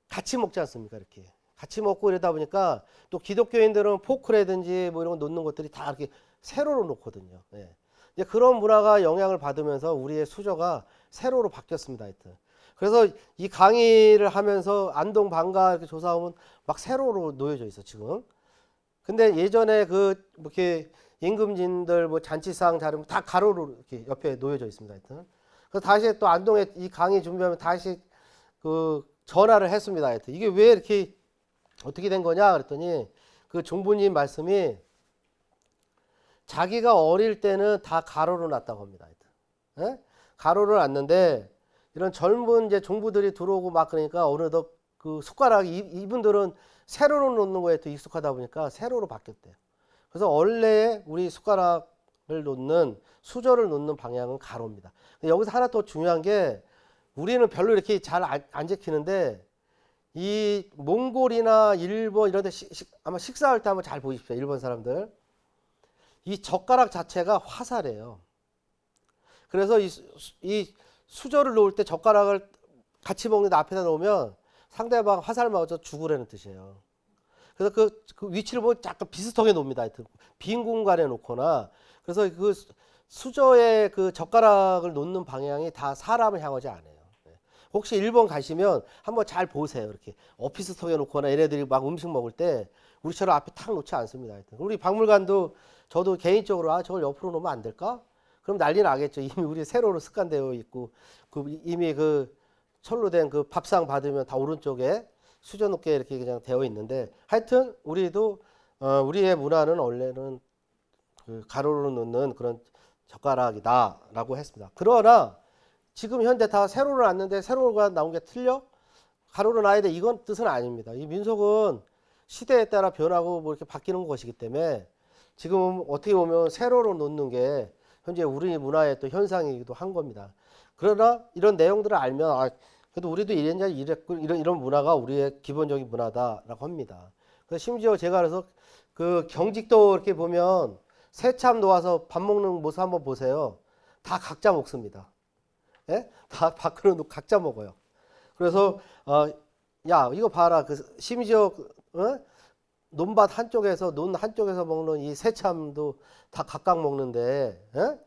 같이 먹지 않습니까? 이렇게 같이 먹고 이러다 보니까 또 기독교인들은 포크라든지 뭐 이런 거 놓는 것들이 다 이렇게 세로로 놓거든요. 예. 이제 그런 문화가 영향을 받으면서 우리의 수저가 세로로 바뀌었습니다. 하여튼. 그래서 이 강의를 하면서 안동 방가 이렇게 조사하면 막 세로로 놓여져 있어 지금. 근데 예전에 뭐 이렇게 임금진들 뭐 잔치상 자르면 다 가로로 이렇게 옆에 놓여져 있습니다. 하여튼. 그래서 다시 또 안동에 이 강의 준비하면 다시 그 전화를 했습니다. 하여튼. 이게 왜 이렇게 어떻게 된 거냐 그랬더니 그 종부님 말씀이 자기가 어릴 때는 다 가로로 놨다고 합니다. 하여튼. 예? 가로로 놨는데 이런 젊은 이제 종부들이 들어오고 막 그러니까 어느덧 그 숟가락이 이분들은 세로로 놓는 거에 또 익숙하다 보니까 세로로 바뀌었대요. 그래서 원래 우리 숟가락을 놓는 수저를 놓는 방향은 가로입니다. 여기서 하나 더 중요한 게 우리는 별로 이렇게 잘 안 지키는데 이 몽골이나 일본 이런 데 아마 식사할 때 한번 잘 보십시오. 일본 사람들. 이 젓가락 자체가 화살이에요. 그래서 이 수저를 놓을 때 젓가락을 같이 먹는데 앞에다 놓으면 상대방 화살 맞아 죽으라는 뜻이에요. 그래서 그 위치를 보면 약간 비슷하게 놓습니다. 빈 공간에 놓거나 그래서 그 수저에 그 젓가락을 놓는 방향이 다 사람을 향하지 않아요. 혹시 일본 가시면 한번 잘 보세요. 이렇게 오피스톡에 놓거나 얘네들이 막 음식 먹을 때 우리처럼 앞에 탁 놓지 않습니다. 우리 박물관도 저도 개인적으로 저걸 옆으로 놓으면 안 될까? 그럼 난리 나겠죠. 이미 우리 세로로 습관되어 있고 이미 그 철로 된 그 밥상 받으면 다 오른쪽에 수저 놓게 이렇게 그냥 되어 있는데 하여튼 우리도 우리의 문화는 원래는 그 가로로 놓는 그런 젓가락이다라고 했습니다. 그러나 지금 현대 다 세로로 놨는데 세로가 나온 게 틀려? 가로로 놔야 돼 이건 뜻은 아닙니다. 이 민속은 시대에 따라 변하고 뭐 이렇게 바뀌는 것이기 때문에 지금 어떻게 보면 세로로 놓는 게 현재 우리 문화의 또 현상이기도 한 겁니다. 그러나 이런 내용들을 알면 그래도 우리도 이랬고 이런 문화가 우리의 기본적인 문화다라고 합니다. 그래서 심지어 제가 그래서 그 경직도 이렇게 보면 새참 놓아서 밥 먹는 모습 한번 보세요. 다 각자 먹습니다. 예? 다 밖으로 놓고 각자 먹어요. 그래서 야 이거 봐라. 그 심지어 논밭 한쪽에서 논 한쪽에서 먹는 이 새참도 다 각각 먹는데 예?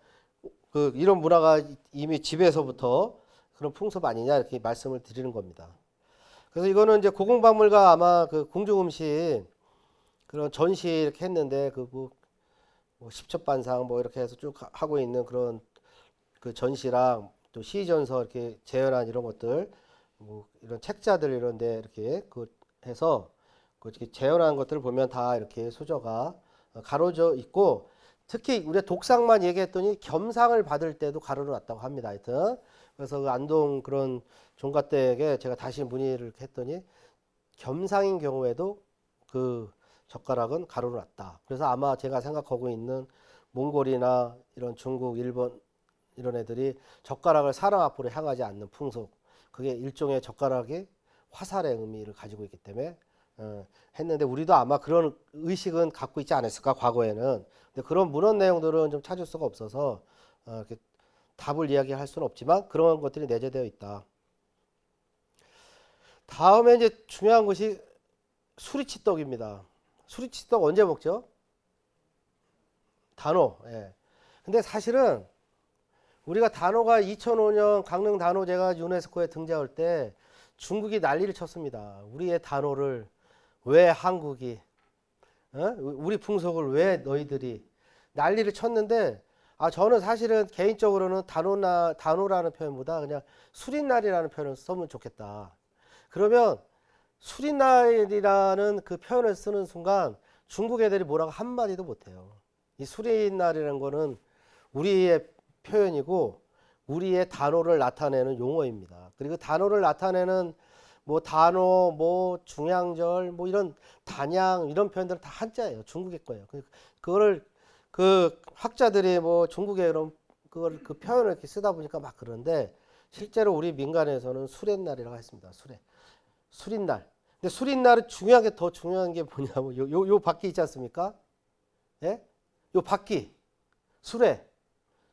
그 이런 문화가 이미 집에서부터 그런 풍습 아니냐 이렇게 말씀을 드리는 겁니다. 그래서 이거는 이제 고궁박물가 아마 그 궁중음식 그런 전시 이렇게 했는데 뭐 십첩반상 뭐 이렇게 해서 쭉 하고 있는 그런 그 전시랑 또 시전서 이렇게 재현한 이런 것들 뭐 이런 책자들 이런데 이렇게 그 해서 그 이렇게 재현한 것들을 보면 다 이렇게 수저가 가로져 있고 특히 우리가 독상만 얘기했더니 겸상을 받을 때도 가로로 놨다고 합니다. 하여튼 그래서 그 안동 그런 종가댁에 제가 다시 문의를 했더니 겸상인 경우에도 그 젓가락은 가로로 놨다. 그래서 아마 제가 생각하고 있는 몽골이나 이런 중국, 일본 이런 애들이 젓가락을 사람 앞으로 향하지 않는 풍속. 그게 일종의 젓가락이 화살의 의미를 가지고 있기 때문에 했는데 우리도 아마 그런 의식은 갖고 있지 않았을까 과거에는. 근데 그런 문헌 내용들은 좀 찾을 수가 없어서 이렇게 답을 이야기할 수는 없지만 그런 것들이 내재되어 있다. 다음에 이제 중요한 것이 수리치떡입니다. 수리치떡 언제 먹죠? 단오. 예. 근데 사실은 우리가 단오가 2005년 강릉 단오제가 유네스코에 등재할 때 중국이 난리를 쳤습니다. 우리의 단오를 왜 한국이 우리 풍속을 왜 너희들이 난리를 쳤는데 저는 사실은 개인적으로는 단오라는 표현보다 그냥 수린날이라는 표현을 쓰면 좋겠다. 그러면 수린날이라는 그 표현을 쓰는 순간 중국 애들이 뭐라고 한마디도 못해요. 이 수린날이라는 거는 우리의 표현이고 우리의 단오를 나타내는 용어입니다. 그리고 단오를 나타내는 뭐 단오, 뭐 중양절, 뭐 이런 단양 이런 표현들은 다 한자예요. 중국의 거예요. 그거를 그 학자들이 뭐 중국의 그걸 그 표현을 이렇게 쓰다 보니까 막 그런데 실제로 우리 민간에서는 수련날이라고 했습니다. 수린날. 근데 수린날은 더 중요한 게 뭐냐면 요 바퀴 있지 않습니까? 예? 요 바퀴.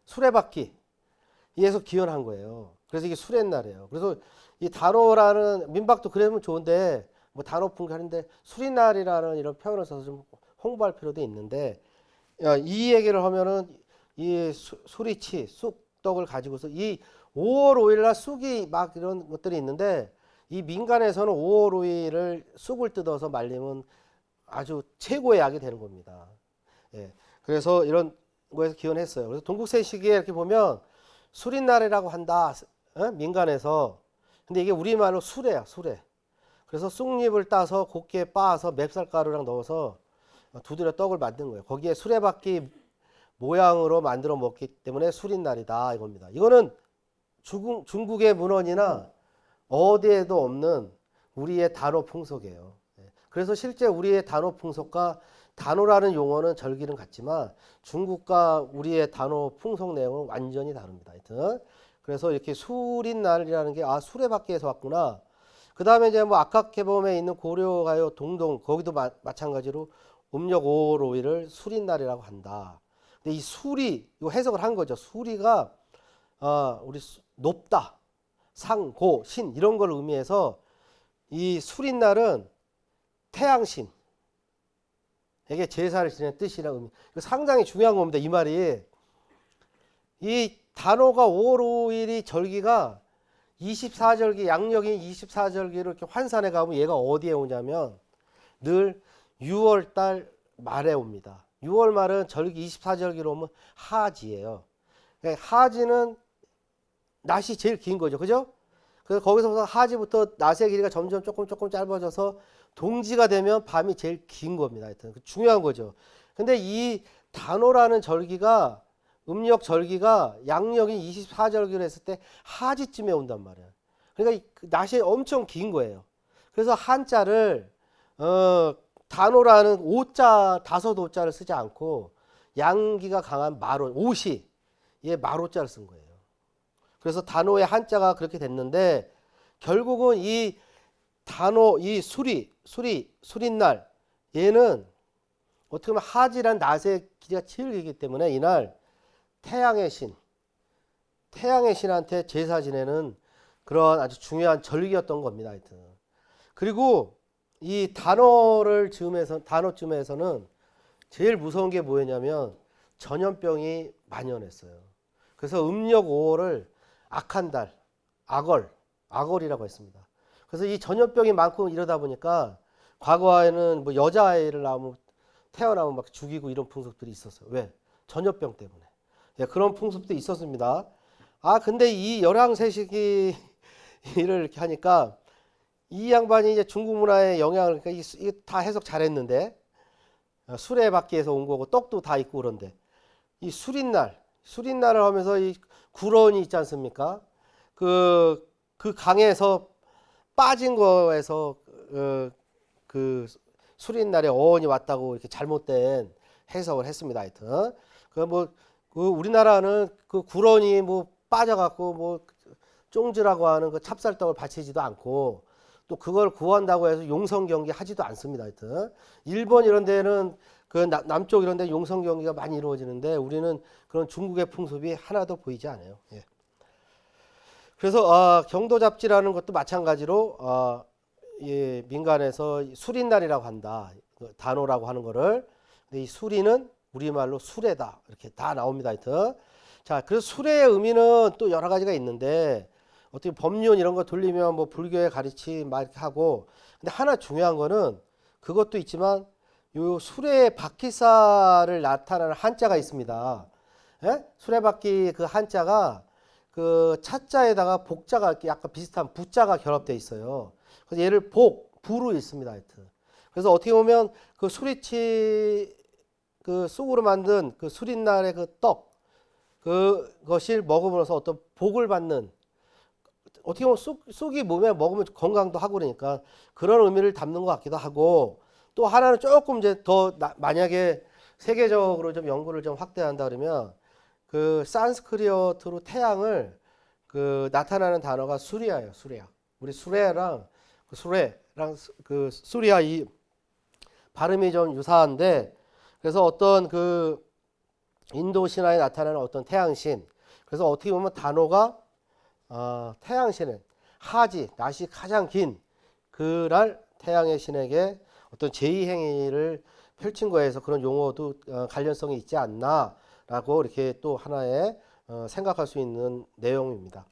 수레바퀴. 이에서 기원한 거예요. 그래서 이게 수련날이에요. 그래서 이 단오라는 민박도 그러면 좋은데 뭐 단오 풍경인데 수린날이라는 이런 표현을 써서 좀 홍보할 필요도 있는데 이 얘기를 하면은 이 수리치 쑥떡을 가지고서 이 5월 5일 날 쑥이 막 이런 것들이 있는데 이 민간에서는 5월 5일을 쑥을 뜯어서 말리면 아주 최고의 약이 되는 겁니다. 예. 그래서 이런 거에서 기원했어요. 그래서 동국세 시기에 이렇게 보면 수린날이라고 한다. 민간에서. 근데 이게 우리말로 수레야, 수레. 그래서 쑥잎을 따서 곱게 빻아서 맵쌀가루랑 넣어서 두드려 떡을 만든 거예요. 거기에 수레바퀴 모양으로 만들어 먹기 때문에 수린날이다 이겁니다. 이거는 중국의 문헌이나 어디에도 없는 우리의 단오 풍속이에요. 그래서 실제 우리의 단오 풍속과 단오라는 용어는 절기는 같지만 중국과 우리의 단오 풍속 내용은 완전히 다릅니다. 하여튼 그래서 이렇게 수린날이라는 게 수레바퀴에서 왔구나. 그 다음에 이제 뭐 악학개범에 있는 고려가요 동동 거기도 마찬가지로 음력 5월 5일을 수린날이라고 한다. 근데 이 수리 이거 해석을 한 거죠. 수리가 우리 높다, 상, 고, 신 이런 걸 의미해서 이 수린날은 태양신 에게 제사를 지내는 뜻이라는 의미. 상당히 중요한 겁니다. 이 말이. 이 단오가 5월 5일이 절기가 24절기 양력인 24절기로 이렇게 환산해 가면 얘가 어디에 오냐면 늘 6월 달 말에 옵니다. 6월 말은 절기 24절기로 오면 하지예요. 하지는 낮이 제일 긴 거죠. 그죠? 그래서 거기서부터 하지부터 낮의 길이가 점점 조금 짧아져서 동지가 되면 밤이 제일 긴 겁니다. 하여튼 중요한 거죠. 근데 이 단오라는 절기가 음력 절기가 양력인 24절기로 했을 때 하지쯤에 온단 말이에요. 그러니까 낮이 엄청 긴 거예요. 그래서 한자를 단오라는 오자 다섯 오자를 쓰지 않고 양기가 강한 마로 오시 예 마로자를 쓴 거예요. 그래서 단오의 한자가 그렇게 됐는데 결국은 이 단오 이 수린날 얘는 어떻게 보면 하지란 낮의 길이가 제일 길기 때문에 이날 태양의 신 태양의 신한테 제사 지내는 그런 아주 중요한 절기였던 겁니다. 하여튼. 그리고 이 단어쯤에서는 제일 무서운 게 뭐였냐면 전염병이 만연했어요. 그래서 음력 5월을 악한 달, 악월이라고 했습니다. 그래서 이 전염병이 많고 이러다 보니까 과거에는 뭐 여자아이를 태어나면 막 죽이고 이런 풍습들이 있었어요. 왜? 전염병 때문에. 예, 그런 풍습도 있었습니다. 근데 이 열왕세식이 일을 이렇게 하니까 이 양반이 이제 중국 문화에 영향을, 그러니까 이게 다 해석 잘했는데, 수레바퀴에서 온 거고 떡도 다 있고 그런데, 이 수린날을 하면서 이 구런이 있지 않습니까? 그 강에서 빠진 거에서 그 수린날에 어원이 왔다고 이렇게 잘못된 해석을 했습니다. 하여튼 그 우리나라는 그 구런이 뭐 빠져갖고 뭐 쫑지라고 하는 그 찹쌀떡을 바치지도 않고 또 그걸 구한다고 해서 용성 경기 하지도 않습니다. 하여튼 일본 이런 데는 그 남쪽 이런 데 용성 경기가 많이 이루어지는데 우리는 그런 중국의 풍습이 하나도 보이지 않아요. 예. 그래서 경도잡지라는 것도 마찬가지로 예, 민간에서 수린날이라고 한다. 그 단어라고 하는 거를. 근데 이 수리는 우리말로 수레다. 이렇게 다 나옵니다. 하여튼. 자, 그래서 수레의 의미는 또 여러 가지가 있는데 어떻게 법륜 이런 거 돌리면 뭐 불교의 가르침 막 이렇게 하고 근데 하나 중요한 거는 그것도 있지만 요 수레의 바퀴살을 나타내는 한자가 있습니다. 예? 수레바퀴 그 한자가 그 차자에다가 복자가 이렇게 약간 비슷한 부자가 결합되어 있어요. 그래서 얘를 부로 읽습니다. 하여튼. 그래서 어떻게 보면 그 수리치 그 쑥으로 만든 그 수린날의 그 떡, 그것을 먹으면서 어떤 복을 받는, 어떻게 보면 쑥이 몸에 먹으면 건강도 하고 그러니까 그런 의미를 담는 것 같기도 하고 또 하나는 조금 이제 더 만약에 세계적으로 좀 연구를 좀 확대한다 그러면 그 산스크리트로 태양을 그 나타나는 단어가 수리아예요. 수리아. 우리 수레랑 그 수리아 이 발음이 좀 유사한데 그래서 어떤 그 인도 신화에 나타나는 어떤 태양신. 그래서 어떻게 보면 단어가 태양신은 하지 낮이 가장 긴 그날 태양의 신에게 어떤 제의행위를 펼친 거에서 그런 용어도 관련성이 있지 않나라고 이렇게 또 하나의 생각할 수 있는 내용입니다.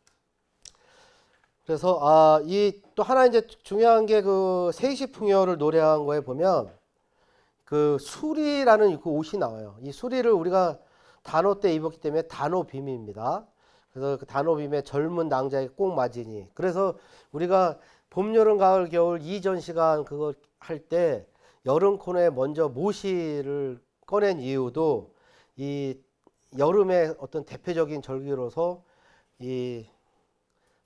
그래서 이 또 하나 이제 중요한 게 그 세시풍요를 노래한 거에 보면 그 수리라는 그 옷이 나와요. 이 수리를 우리가 단오 때 입었기 때문에 단오빔입니다. 그래서 그 단오빔에 젊은 낭자에게 꼭 맞으니. 그래서 우리가 봄, 여름, 가을, 겨울 이전 시간 그거 할 때 여름 코너에 먼저 모시를 꺼낸 이유도 이 여름의 어떤 대표적인 절기로서 이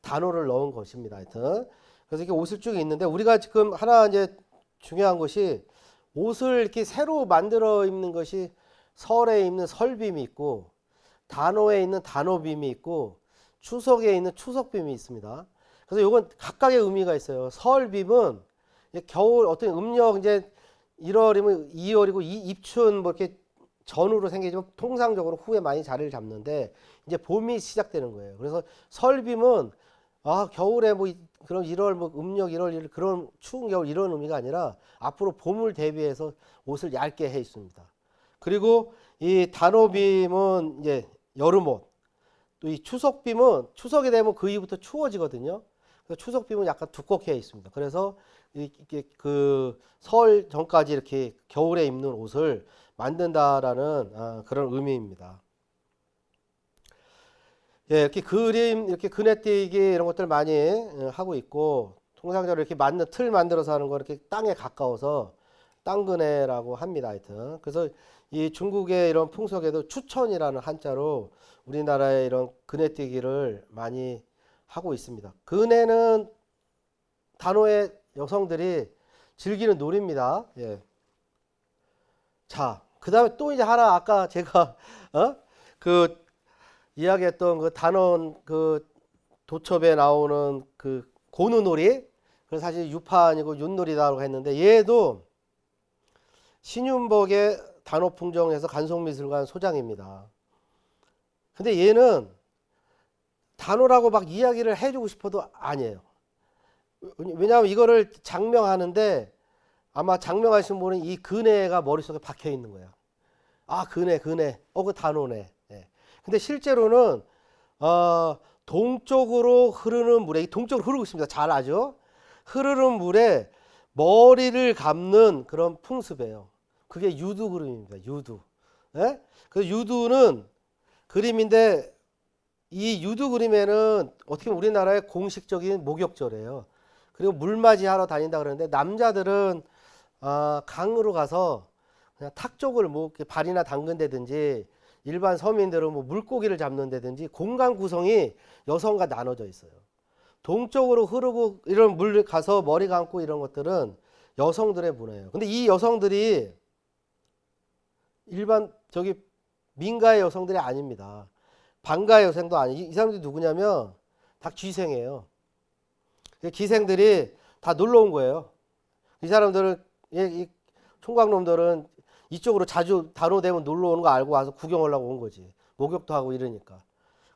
단오를 넣은 것입니다. 하여튼. 그래서 이렇게 옷을 쭉 있는데 우리가 지금 하나 이제 중요한 것이 옷을 이렇게 새로 만들어 입는 것이 설에 입는 설빔이 있고 단오에 있는 단오빔이 있고 추석에 있는 추석빔이 있습니다. 그래서 이건 각각의 의미가 있어요. 설빔은 겨울 어떤 음력 이제 1월이면 2월이고 입춘 뭐 이렇게 전후로 생기지만 통상적으로 후에 많이 자리를 잡는데 이제 봄이 시작되는 거예요. 그래서 설빔은 겨울에 뭐 그런 1월 뭐 음력 1월 그런 추운 겨울 이런 의미가 아니라 앞으로 봄을 대비해서 옷을 얇게 해 있습니다. 그리고 이 단오빔은 이제 여름옷. 또 이 추석빔은 추석이 되면 그 이후부터 추워지거든요. 그래서 추석빔은 약간 두껍게 해 있습니다. 그래서 이게 그 설 전까지 이렇게 겨울에 입는 옷을 만든다라는 그런 의미입니다. 예, 이렇게 그림, 이렇게 그네뛰기 이런 것들 많이 하고 있고 통상적으로 이렇게 맞는 틀 만들어서 하는 거 이렇게 땅에 가까워서 땅그네라고 합니다. 하여튼 그래서 이 중국의 이런 풍속에도 추천이라는 한자로 우리나라의 이런 그네뛰기를 많이 하고 있습니다. 그네는 단오의 여성들이 즐기는 놀이입니다. 예. 자, 그 다음에 또 이제 하나 아까 제가 그 이야기했던 그 단원 그 도첩에 나오는 그 고누놀이, 그건 사실 유판이고 윷놀이라고 했는데 얘도 신윤복의 단오풍정에서 간송미술관 소장입니다. 근데 얘는 단오라고 막 이야기를 해주고 싶어도 아니에요. 왜냐하면 이거를 장명하는데 아마 장명하신 분은 이 근해가 머릿속에 박혀 있는 거예요. 아, 근해. 그 단오네. 예. 근데 실제로는 동쪽으로 흐르는 물에, 이 동쪽으로 흐르고 있습니다. 잘 아죠? 흐르는 물에 머리를 감는 그런 풍습이에요. 그게 유두 그림입니다. 유두. 예? 그 유두는 그림인데 이 유두 그림에는 어떻게 보면 우리나라의 공식적인 목욕절이에요. 그리고 물맞이 하러 다닌다 그러는데 남자들은 강으로 가서 그냥 탁 쪽을 뭐 발이나 담근다든지 일반 서민들은 뭐 물고기를 잡는다든지 공간 구성이 여성과 나눠져 있어요. 동쪽으로 흐르고 이런 물 가서 머리 감고 이런 것들은 여성들의 문화예요. 근데 이 여성들이 일반 저기 민가의 여성들이 아닙니다. 반가의 여성도 아니. 이 사람들이 누구냐면 다 기생이에요. 기생들이 다 놀러 온 거예요. 이 사람들은 이 총각놈들은 이쪽으로 자주 단오되면 놀러 오는 거 알고 와서 구경하려고 온 거지. 목욕도 하고 이러니까.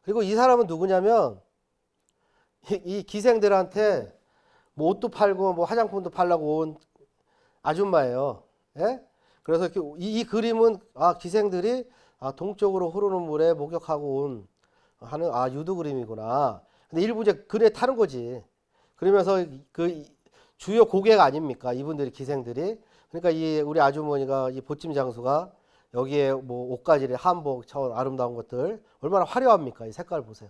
그리고 이 사람은 누구냐면 이 기생들한테 뭐 옷도 팔고 뭐 화장품도 팔라고 온 아줌마예요. 예? 그래서 이 그림은 기생들이 동쪽으로 흐르는 물에 목욕하고 온 하는 유두 그림이구나. 근데 일부 이제 그래 타는 거지. 그러면서 그 주요 고객 아닙니까? 이분들이 기생들이. 그러니까 이 우리 아주머니가 이 보찜 장수가 여기에 뭐 옷가지를 한복 차원 아름다운 것들 얼마나 화려합니까? 이 색깔 보세요.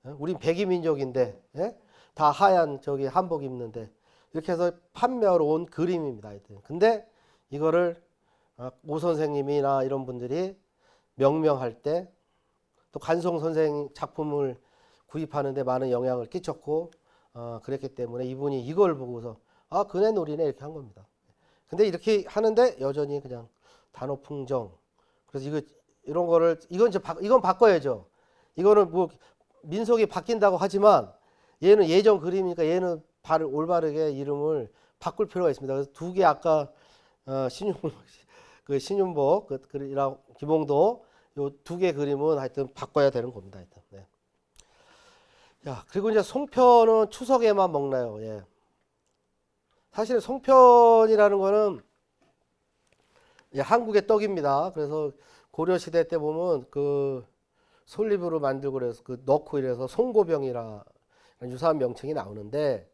예? 우린 백이 민족인데 예? 다 하얀 저기 한복 입는데 이렇게 해서 판매하러 온 그림입니다. 하여튼. 근데 이거를 오 선생님이나 이런 분들이 명명할 때 또 간송 선생 작품을 구입하는데 많은 영향을 끼쳤고 그랬기 때문에 이분이 이걸 보고서 그네 놀이네 이렇게 한 겁니다. 근데 이렇게 하는데 여전히 그냥 단오풍정. 그래서 이런 거를 이건 바꿔야죠. 이거는 뭐 민속이 바뀐다고 하지만 얘는 예전 그림이니까 얘는 올바르게 이름을 바꿀 필요가 있습니다. 그래서 두 개 아까 신윤복 김홍도 요 두 개 그림은 하여튼 바꿔야 되는 겁니다. 하여튼. 네. 야, 그리고 이제 송편은 추석에만 먹나요? 예. 사실 송편이라는 거는 한국의 떡입니다. 그래서 고려 시대 때 보면 그 솔잎으로 만들고 그래서 넣고 이래서 송고병이라 유사한 명칭이 나오는데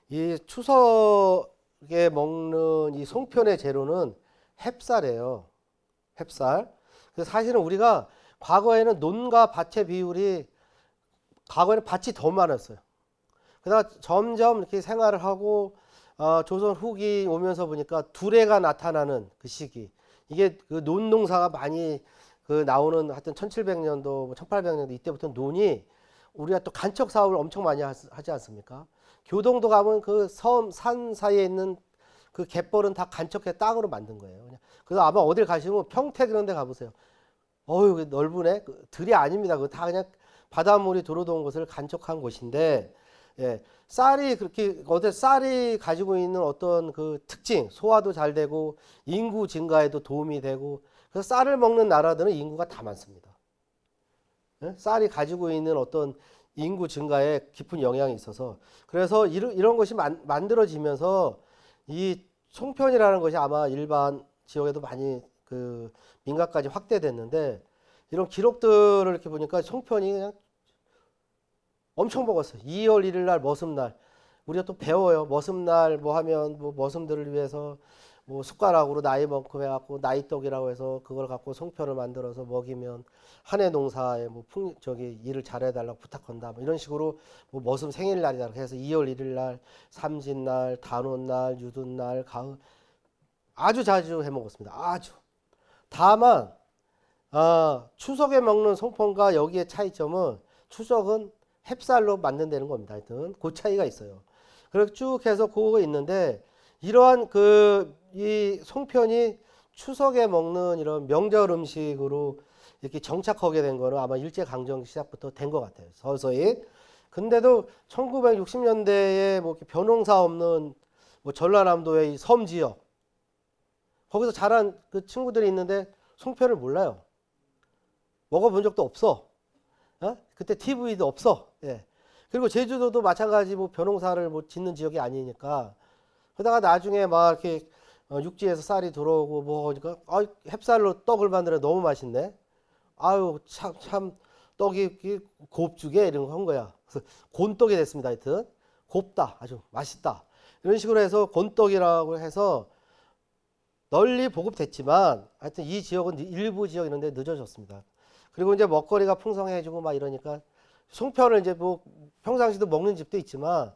이 추석에 먹는 이 송편의 재료는 햅쌀이에요. 햅쌀. 그래서 사실은 우리가 과거에는 논과 밭의 비율이 과거에는 밭이 더 많았어요. 그러다가 점점 이렇게 생활을 하고 조선 후기 오면서 보니까 두레가 나타나는 그 시기. 이게 그 논농사가 많이 나오는 하여튼 1700년도, 1800년도 이때부터 논이 우리가 또 간척 사업을 엄청 많이 하지 않습니까? 교동도 가면 그 산 사이에 있는 그 갯벌은 다 간척해 땅으로 만든 거예요. 그래서 아마 어딜 가시면 평택 이런 데 가보세요. 어휴, 넓으네. 들이 아닙니다. 그거 다 그냥 바닷물이 들어온 것을 간척한 곳인데, 예, 쌀이 가지고 있는 어떤 그 특징, 소화도 잘 되고, 인구 증가에도 도움이 되고, 그래서 쌀을 먹는 나라들은 인구가 다 많습니다. 예? 쌀이 가지고 있는 어떤 인구 증가에 깊은 영향이 있어서, 그래서 이런 것이 만들어지면서 이 송편이라는 것이 아마 일반 지역에도 많이 민가까지 확대됐는데, 이런 기록들을 이렇게 보니까 송편이 그냥 엄청 먹었어요. 2월 1일 날 머슴날. 우리가 또 배워요. 머슴날 뭐 하면 뭐 머슴들을 위해서 뭐 숟가락으로 나이만큼 해갖고 나이떡이라고 해서 그걸 갖고 송편을 만들어서 먹이면 한 해 농사에 뭐 일을 잘해달라고 부탁한다. 뭐 이런 식으로 뭐 머슴 생일날이다 해서 2월 1일 날, 삼진날, 단오날, 유둔날, 가을 아주 자주 해 먹었습니다. 아주. 다만 추석에 먹는 송편과 여기에 차이점은 추석은 햅쌀로 만든다는 겁니다. 하여튼 그 차이가 있어요. 그렇게 쭉 해서 그거 있는데 이러한 이 송편이 추석에 먹는 이런 명절 음식으로 이렇게 정착하게 된 거는 아마 일제강점기 시작부터 된 것 같아요. 서서히. 근데도 1960년대에 뭐 이렇게 변홍사 없는 뭐 전라남도의 이 섬 지역 거기서 자란 그 친구들이 있는데 송편을 몰라요. 먹어본 적도 없어. 그때 TV도 없어. 예. 그리고 제주도도 마찬가지 뭐 벼농사를 뭐 짓는 지역이 아니니까. 그러다가 나중에 막 이렇게 육지에서 쌀이 들어오고 뭐 하니까 햅쌀로 떡을 만들어 너무 맛있네. 아유 참 떡이 곱죽에 이런 거 한 거야. 그래서 곤떡이 됐습니다. 하여튼 곱다, 아주 맛있다. 이런 식으로 해서 곤떡이라고 해서 널리 보급됐지만 하여튼 이 지역은 일부 지역 이런 데 늦어졌습니다. 그리고 이제 먹거리가 풍성해지고 막 이러니까 송편을 이제 뭐 평상시도 먹는 집도 있지만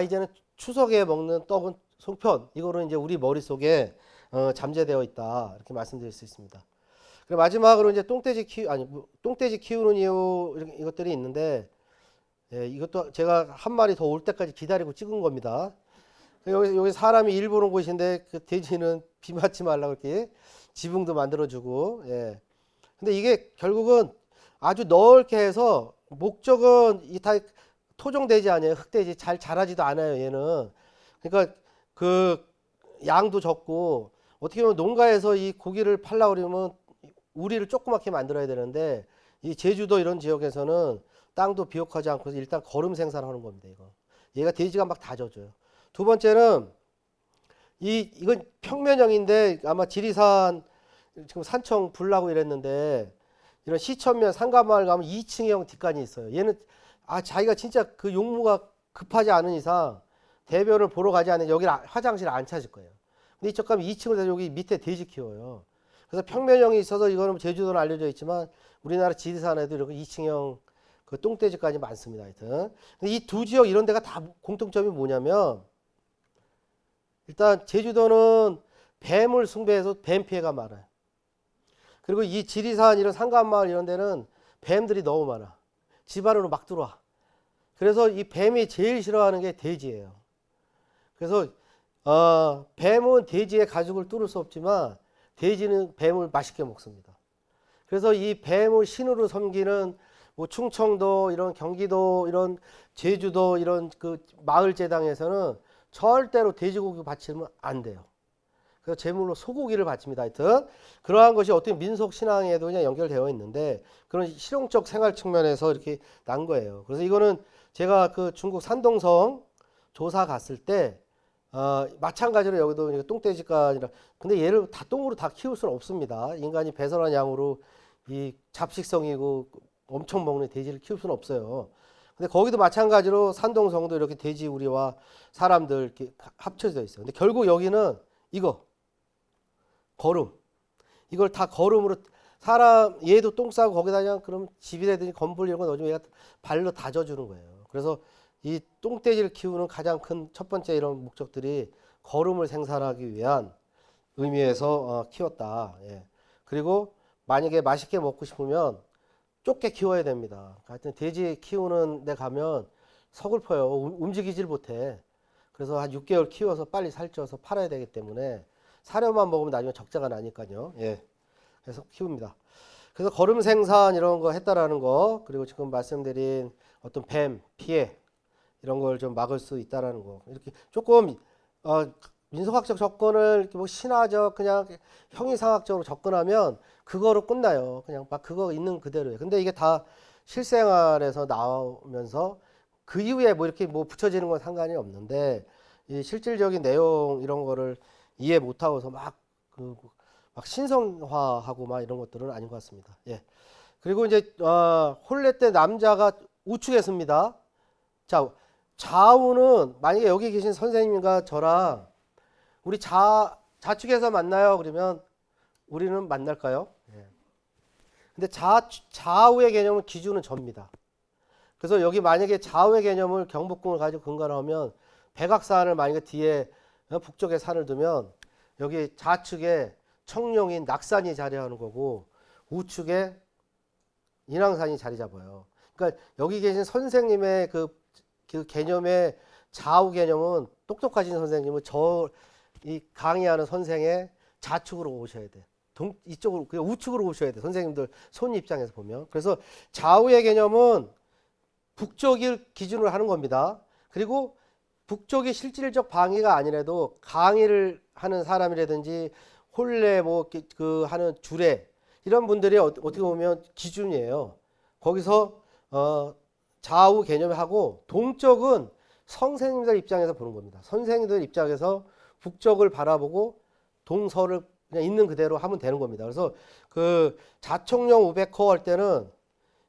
이제는 추석에 먹는 떡은 송편 이거로 이제 우리 머릿속에 잠재되어 있다 이렇게 말씀드릴 수 있습니다. 그리고 마지막으로 이제 똥돼지 키우는 이유 이것들이 있는데 예, 이것도 제가 한 마리 더 올 때까지 기다리고 찍은 겁니다. 여기 사람이 일부러 온 곳인데 그 돼지는 비 맞지 말라고 이렇게 지붕도 만들어주고 예. 근데 이게 결국은 아주 넓게 해서 목적은 이 다 토종돼지 아니에요. 흑돼지 잘 자라지도 않아요. 얘는 그러니까 그 양도 적고 어떻게 보면 농가에서 이 고기를 팔려고 그러면 우리를 조그맣게 만들어야 되는데 이 제주도 이런 지역에서는 땅도 비옥하지 않고 일단 거름 생산하는 겁니다. 이거 얘가 돼지가 막 다 져줘요. 두 번째는 이건 평면형인데 아마 지리산 지금 산청 불나고 이랬는데 이런 시천면 상가마을 가면 2층형 뒷간이 있어요. 얘는 자기가 진짜 그 용무가 급하지 않은 이상 대변을 보러 가지 않으면 여기 화장실 안 찾을 거예요. 근데 이쪽 가면 2층으로 돼서 여기 밑에 돼지 키워요. 그래서 평면형이 있어서 이거는 제주도는 알려져 있지만 우리나라 지리산에도 이렇게 2층형 그 똥돼지까지 많습니다. 하여튼 이 두 지역 이런 데가 다 공통점이 뭐냐면 일단 제주도는 뱀을 숭배해서 뱀 피해가 많아요. 그리고 이 지리산 이런 산간마을 이런 데는 뱀들이 너무 많아. 집 안으로 막 들어와. 그래서 이 뱀이 제일 싫어하는 게 돼지예요. 그래서 뱀은 돼지의 가죽을 뚫을 수 없지만 돼지는 뱀을 맛있게 먹습니다. 그래서 이 뱀을 신으로 섬기는 뭐 충청도 이런 경기도 이런 제주도 이런 그 마을 제당에서는 절대로 돼지고기 바치면 안 돼요. 그래서 제물로 소고기를 바칩니다. 하여튼 그러한 것이 어떤 민속 신앙에도 그냥 연결되어 있는데 그런 실용적 생활 측면에서 이렇게 난 거예요. 그래서 이거는 제가 그 중국 산동성 조사 갔을 때 마찬가지로 여기도 똥돼지가 아니라 근데 얘를 다 똥으로 다 키울 수는 없습니다. 인간이 배설한 양으로 이 잡식성이고 엄청 먹는 돼지를 키울 수는 없어요. 근데 거기도 마찬가지로 산동성도 이렇게 돼지 우리와 사람들 이렇게 합쳐져 있어요. 근데 결국 여기는 이거 거름 이걸 다 거름으로 사람 얘도 똥 싸고 거기다 그냥 그럼 집이라든지 건물 이런 거 넣어주면 얘가 발로 다져주는 거예요. 그래서 이 똥돼지를 키우는 가장 큰 첫 번째 이런 목적들이 거름을 생산하기 위한 의미에서 키웠다. 예. 그리고 만약에 맛있게 먹고 싶으면 좁게 키워야 됩니다. 하여튼 돼지 키우는 데 가면 서글퍼요. 움직이질 못해. 그래서 한 6개월 키워서 빨리 살쪄서 팔아야 되기 때문에 사료만 먹으면 나중에 적자가 나니까요. 예. 그래서 키웁니다. 그래서 거름 생산 이런 거 했다라는 거, 그리고 지금 말씀드린 어떤 뱀 피해 이런 걸 좀 막을 수 있다라는 거. 이렇게 조금 민속학적 접근을 이렇게 뭐 신화적 그냥 형이상학적으로 접근하면 그거로 끝나요. 그냥 막 그거 있는 그대로예요. 근데 이게 다 실생활에서 나오면서 그 이후에 뭐 이렇게 뭐 붙여지는 건 상관이 없는데 이 실질적인 내용 이런 거를 이해 못하고서 막 신성화하고 막 이런 것들은 아닌 것 같습니다. 예. 그리고 이제 혼례 때 남자가 우측에 씁니다. 자, 좌우는 만약에 여기 계신 선생님과 저랑 우리 좌측에서 만나요. 그러면 우리는 만날까요? 예. 근데 좌우의 개념은 기준은 접니다. 그래서 여기 만약에 좌우의 개념을 경복궁을 가지고 근거를 하면 백악산을 만약에 뒤에 북쪽에 산을 두면 여기 좌측에 청룡인 낙산이 자리하는 거고 우측에 인왕산이 자리 잡아요. 그러니까 여기 계신 선생님의 그 개념의 좌우 개념은 똑똑하신 선생님은 이 강의하는 선생의 좌측으로 오셔야 돼. 이쪽으로 그냥 우측으로 오셔야 돼. 선생님들 손 입장에서 보면. 그래서 좌우의 개념은 북쪽을 기준으로 하는 겁니다. 그리고 북쪽이 실질적 방위가 아니라도 강의를 하는 사람이라든지 혼례 하는 주례 이런 분들이 어떻게 보면 기준이에요. 거기서 좌우 개념하고 동쪽은 선생님들 입장에서 보는 겁니다. 선생님들 입장에서 북쪽을 바라보고 동서를 그냥 있는 그대로 하면 되는 겁니다. 그래서 그 자총령 우베커 할 때는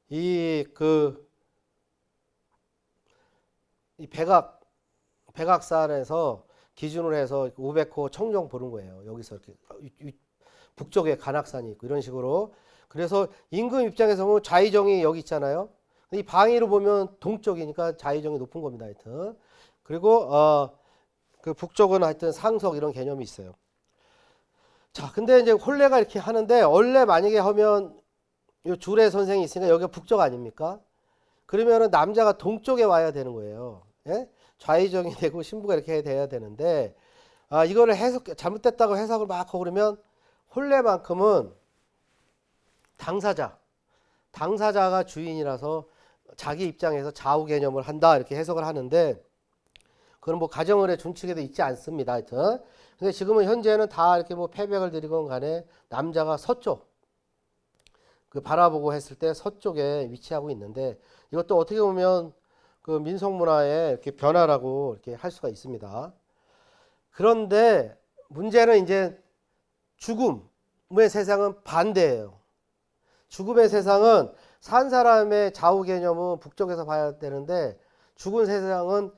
이 백악산에서 기준으로 해서 우베커 청정 보는 거예요. 여기서 이렇게 북쪽에 간악산이 있고 이런 식으로. 그래서 임금 입장에서 보면 좌의정이 여기 있잖아요. 이 방위로 보면 동쪽이니까 좌의정이 높은 겁니다. 하여튼. 그리고 그 북쪽은 하여튼 상석 이런 개념이 있어요. 자, 근데 이제 혼례가 이렇게 하는데 원래 만약에 하면 요 주례 선생이 있으니까 여기가 북쪽 아닙니까? 그러면은 남자가 동쪽에 와야 되는 거예요. 예? 좌의정이 되고 신부가 이렇게 돼야 되는데 이거를 잘못됐다고 해석을 막 하고 그러면 혼례만큼은 당사자가 주인이라서 자기 입장에서 좌우 개념을 한다 이렇게 해석을 하는데 그건 뭐 가정을의 준칙에도 있지 않습니다. 하여튼. 근데 지금은 현재는 다 이렇게 뭐 패백을 드리건 간에 남자가 서쪽 그 바라보고 했을 때 서쪽에 위치하고 있는데 이것도 어떻게 보면 그 민속 문화의 이렇게 변화라고 이렇게 할 수가 있습니다. 그런데 문제는 이제 죽음의 세상은 반대예요. 죽음의 세상은 산 사람의 좌우 개념은 북쪽에서 봐야 되는데 죽은 세상은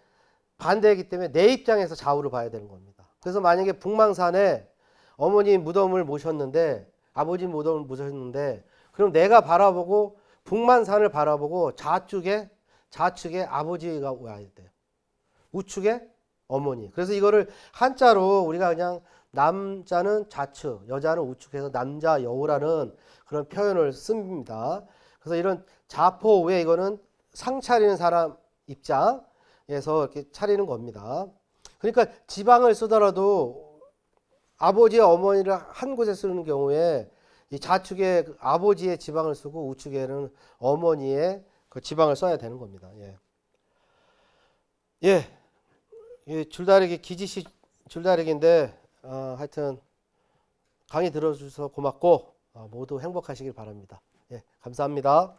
반대이기 때문에 내 입장에서 좌우를 봐야 되는 겁니다. 그래서 만약에 북망산에 어머니 무덤을 모셨는데 아버지 무덤을 모셨는데 그럼 내가 바라보고 북만산을 바라보고 좌측에 아버지가 와야 돼요. 우측에 어머니. 그래서 이거를 한자로 우리가 그냥 남자는 좌측, 여자는 우측해서 남자 여우라는 그런 표현을 씁니다. 그래서 이런 자포 우에 이거는 상 차리는 사람 입장에서 이렇게 차리는 겁니다. 그러니까 지방을 쓰더라도 아버지와 어머니를 한 곳에 쓰는 경우에 이 좌측에 아버지의 지방을 쓰고 우측에는 어머니의 그 지방을 써야 되는 겁니다. 예, 줄다리기 기지시 줄다리기인데 하여튼 강의 들어주셔서 고맙고 모두 행복하시길 바랍니다. 예, 감사합니다.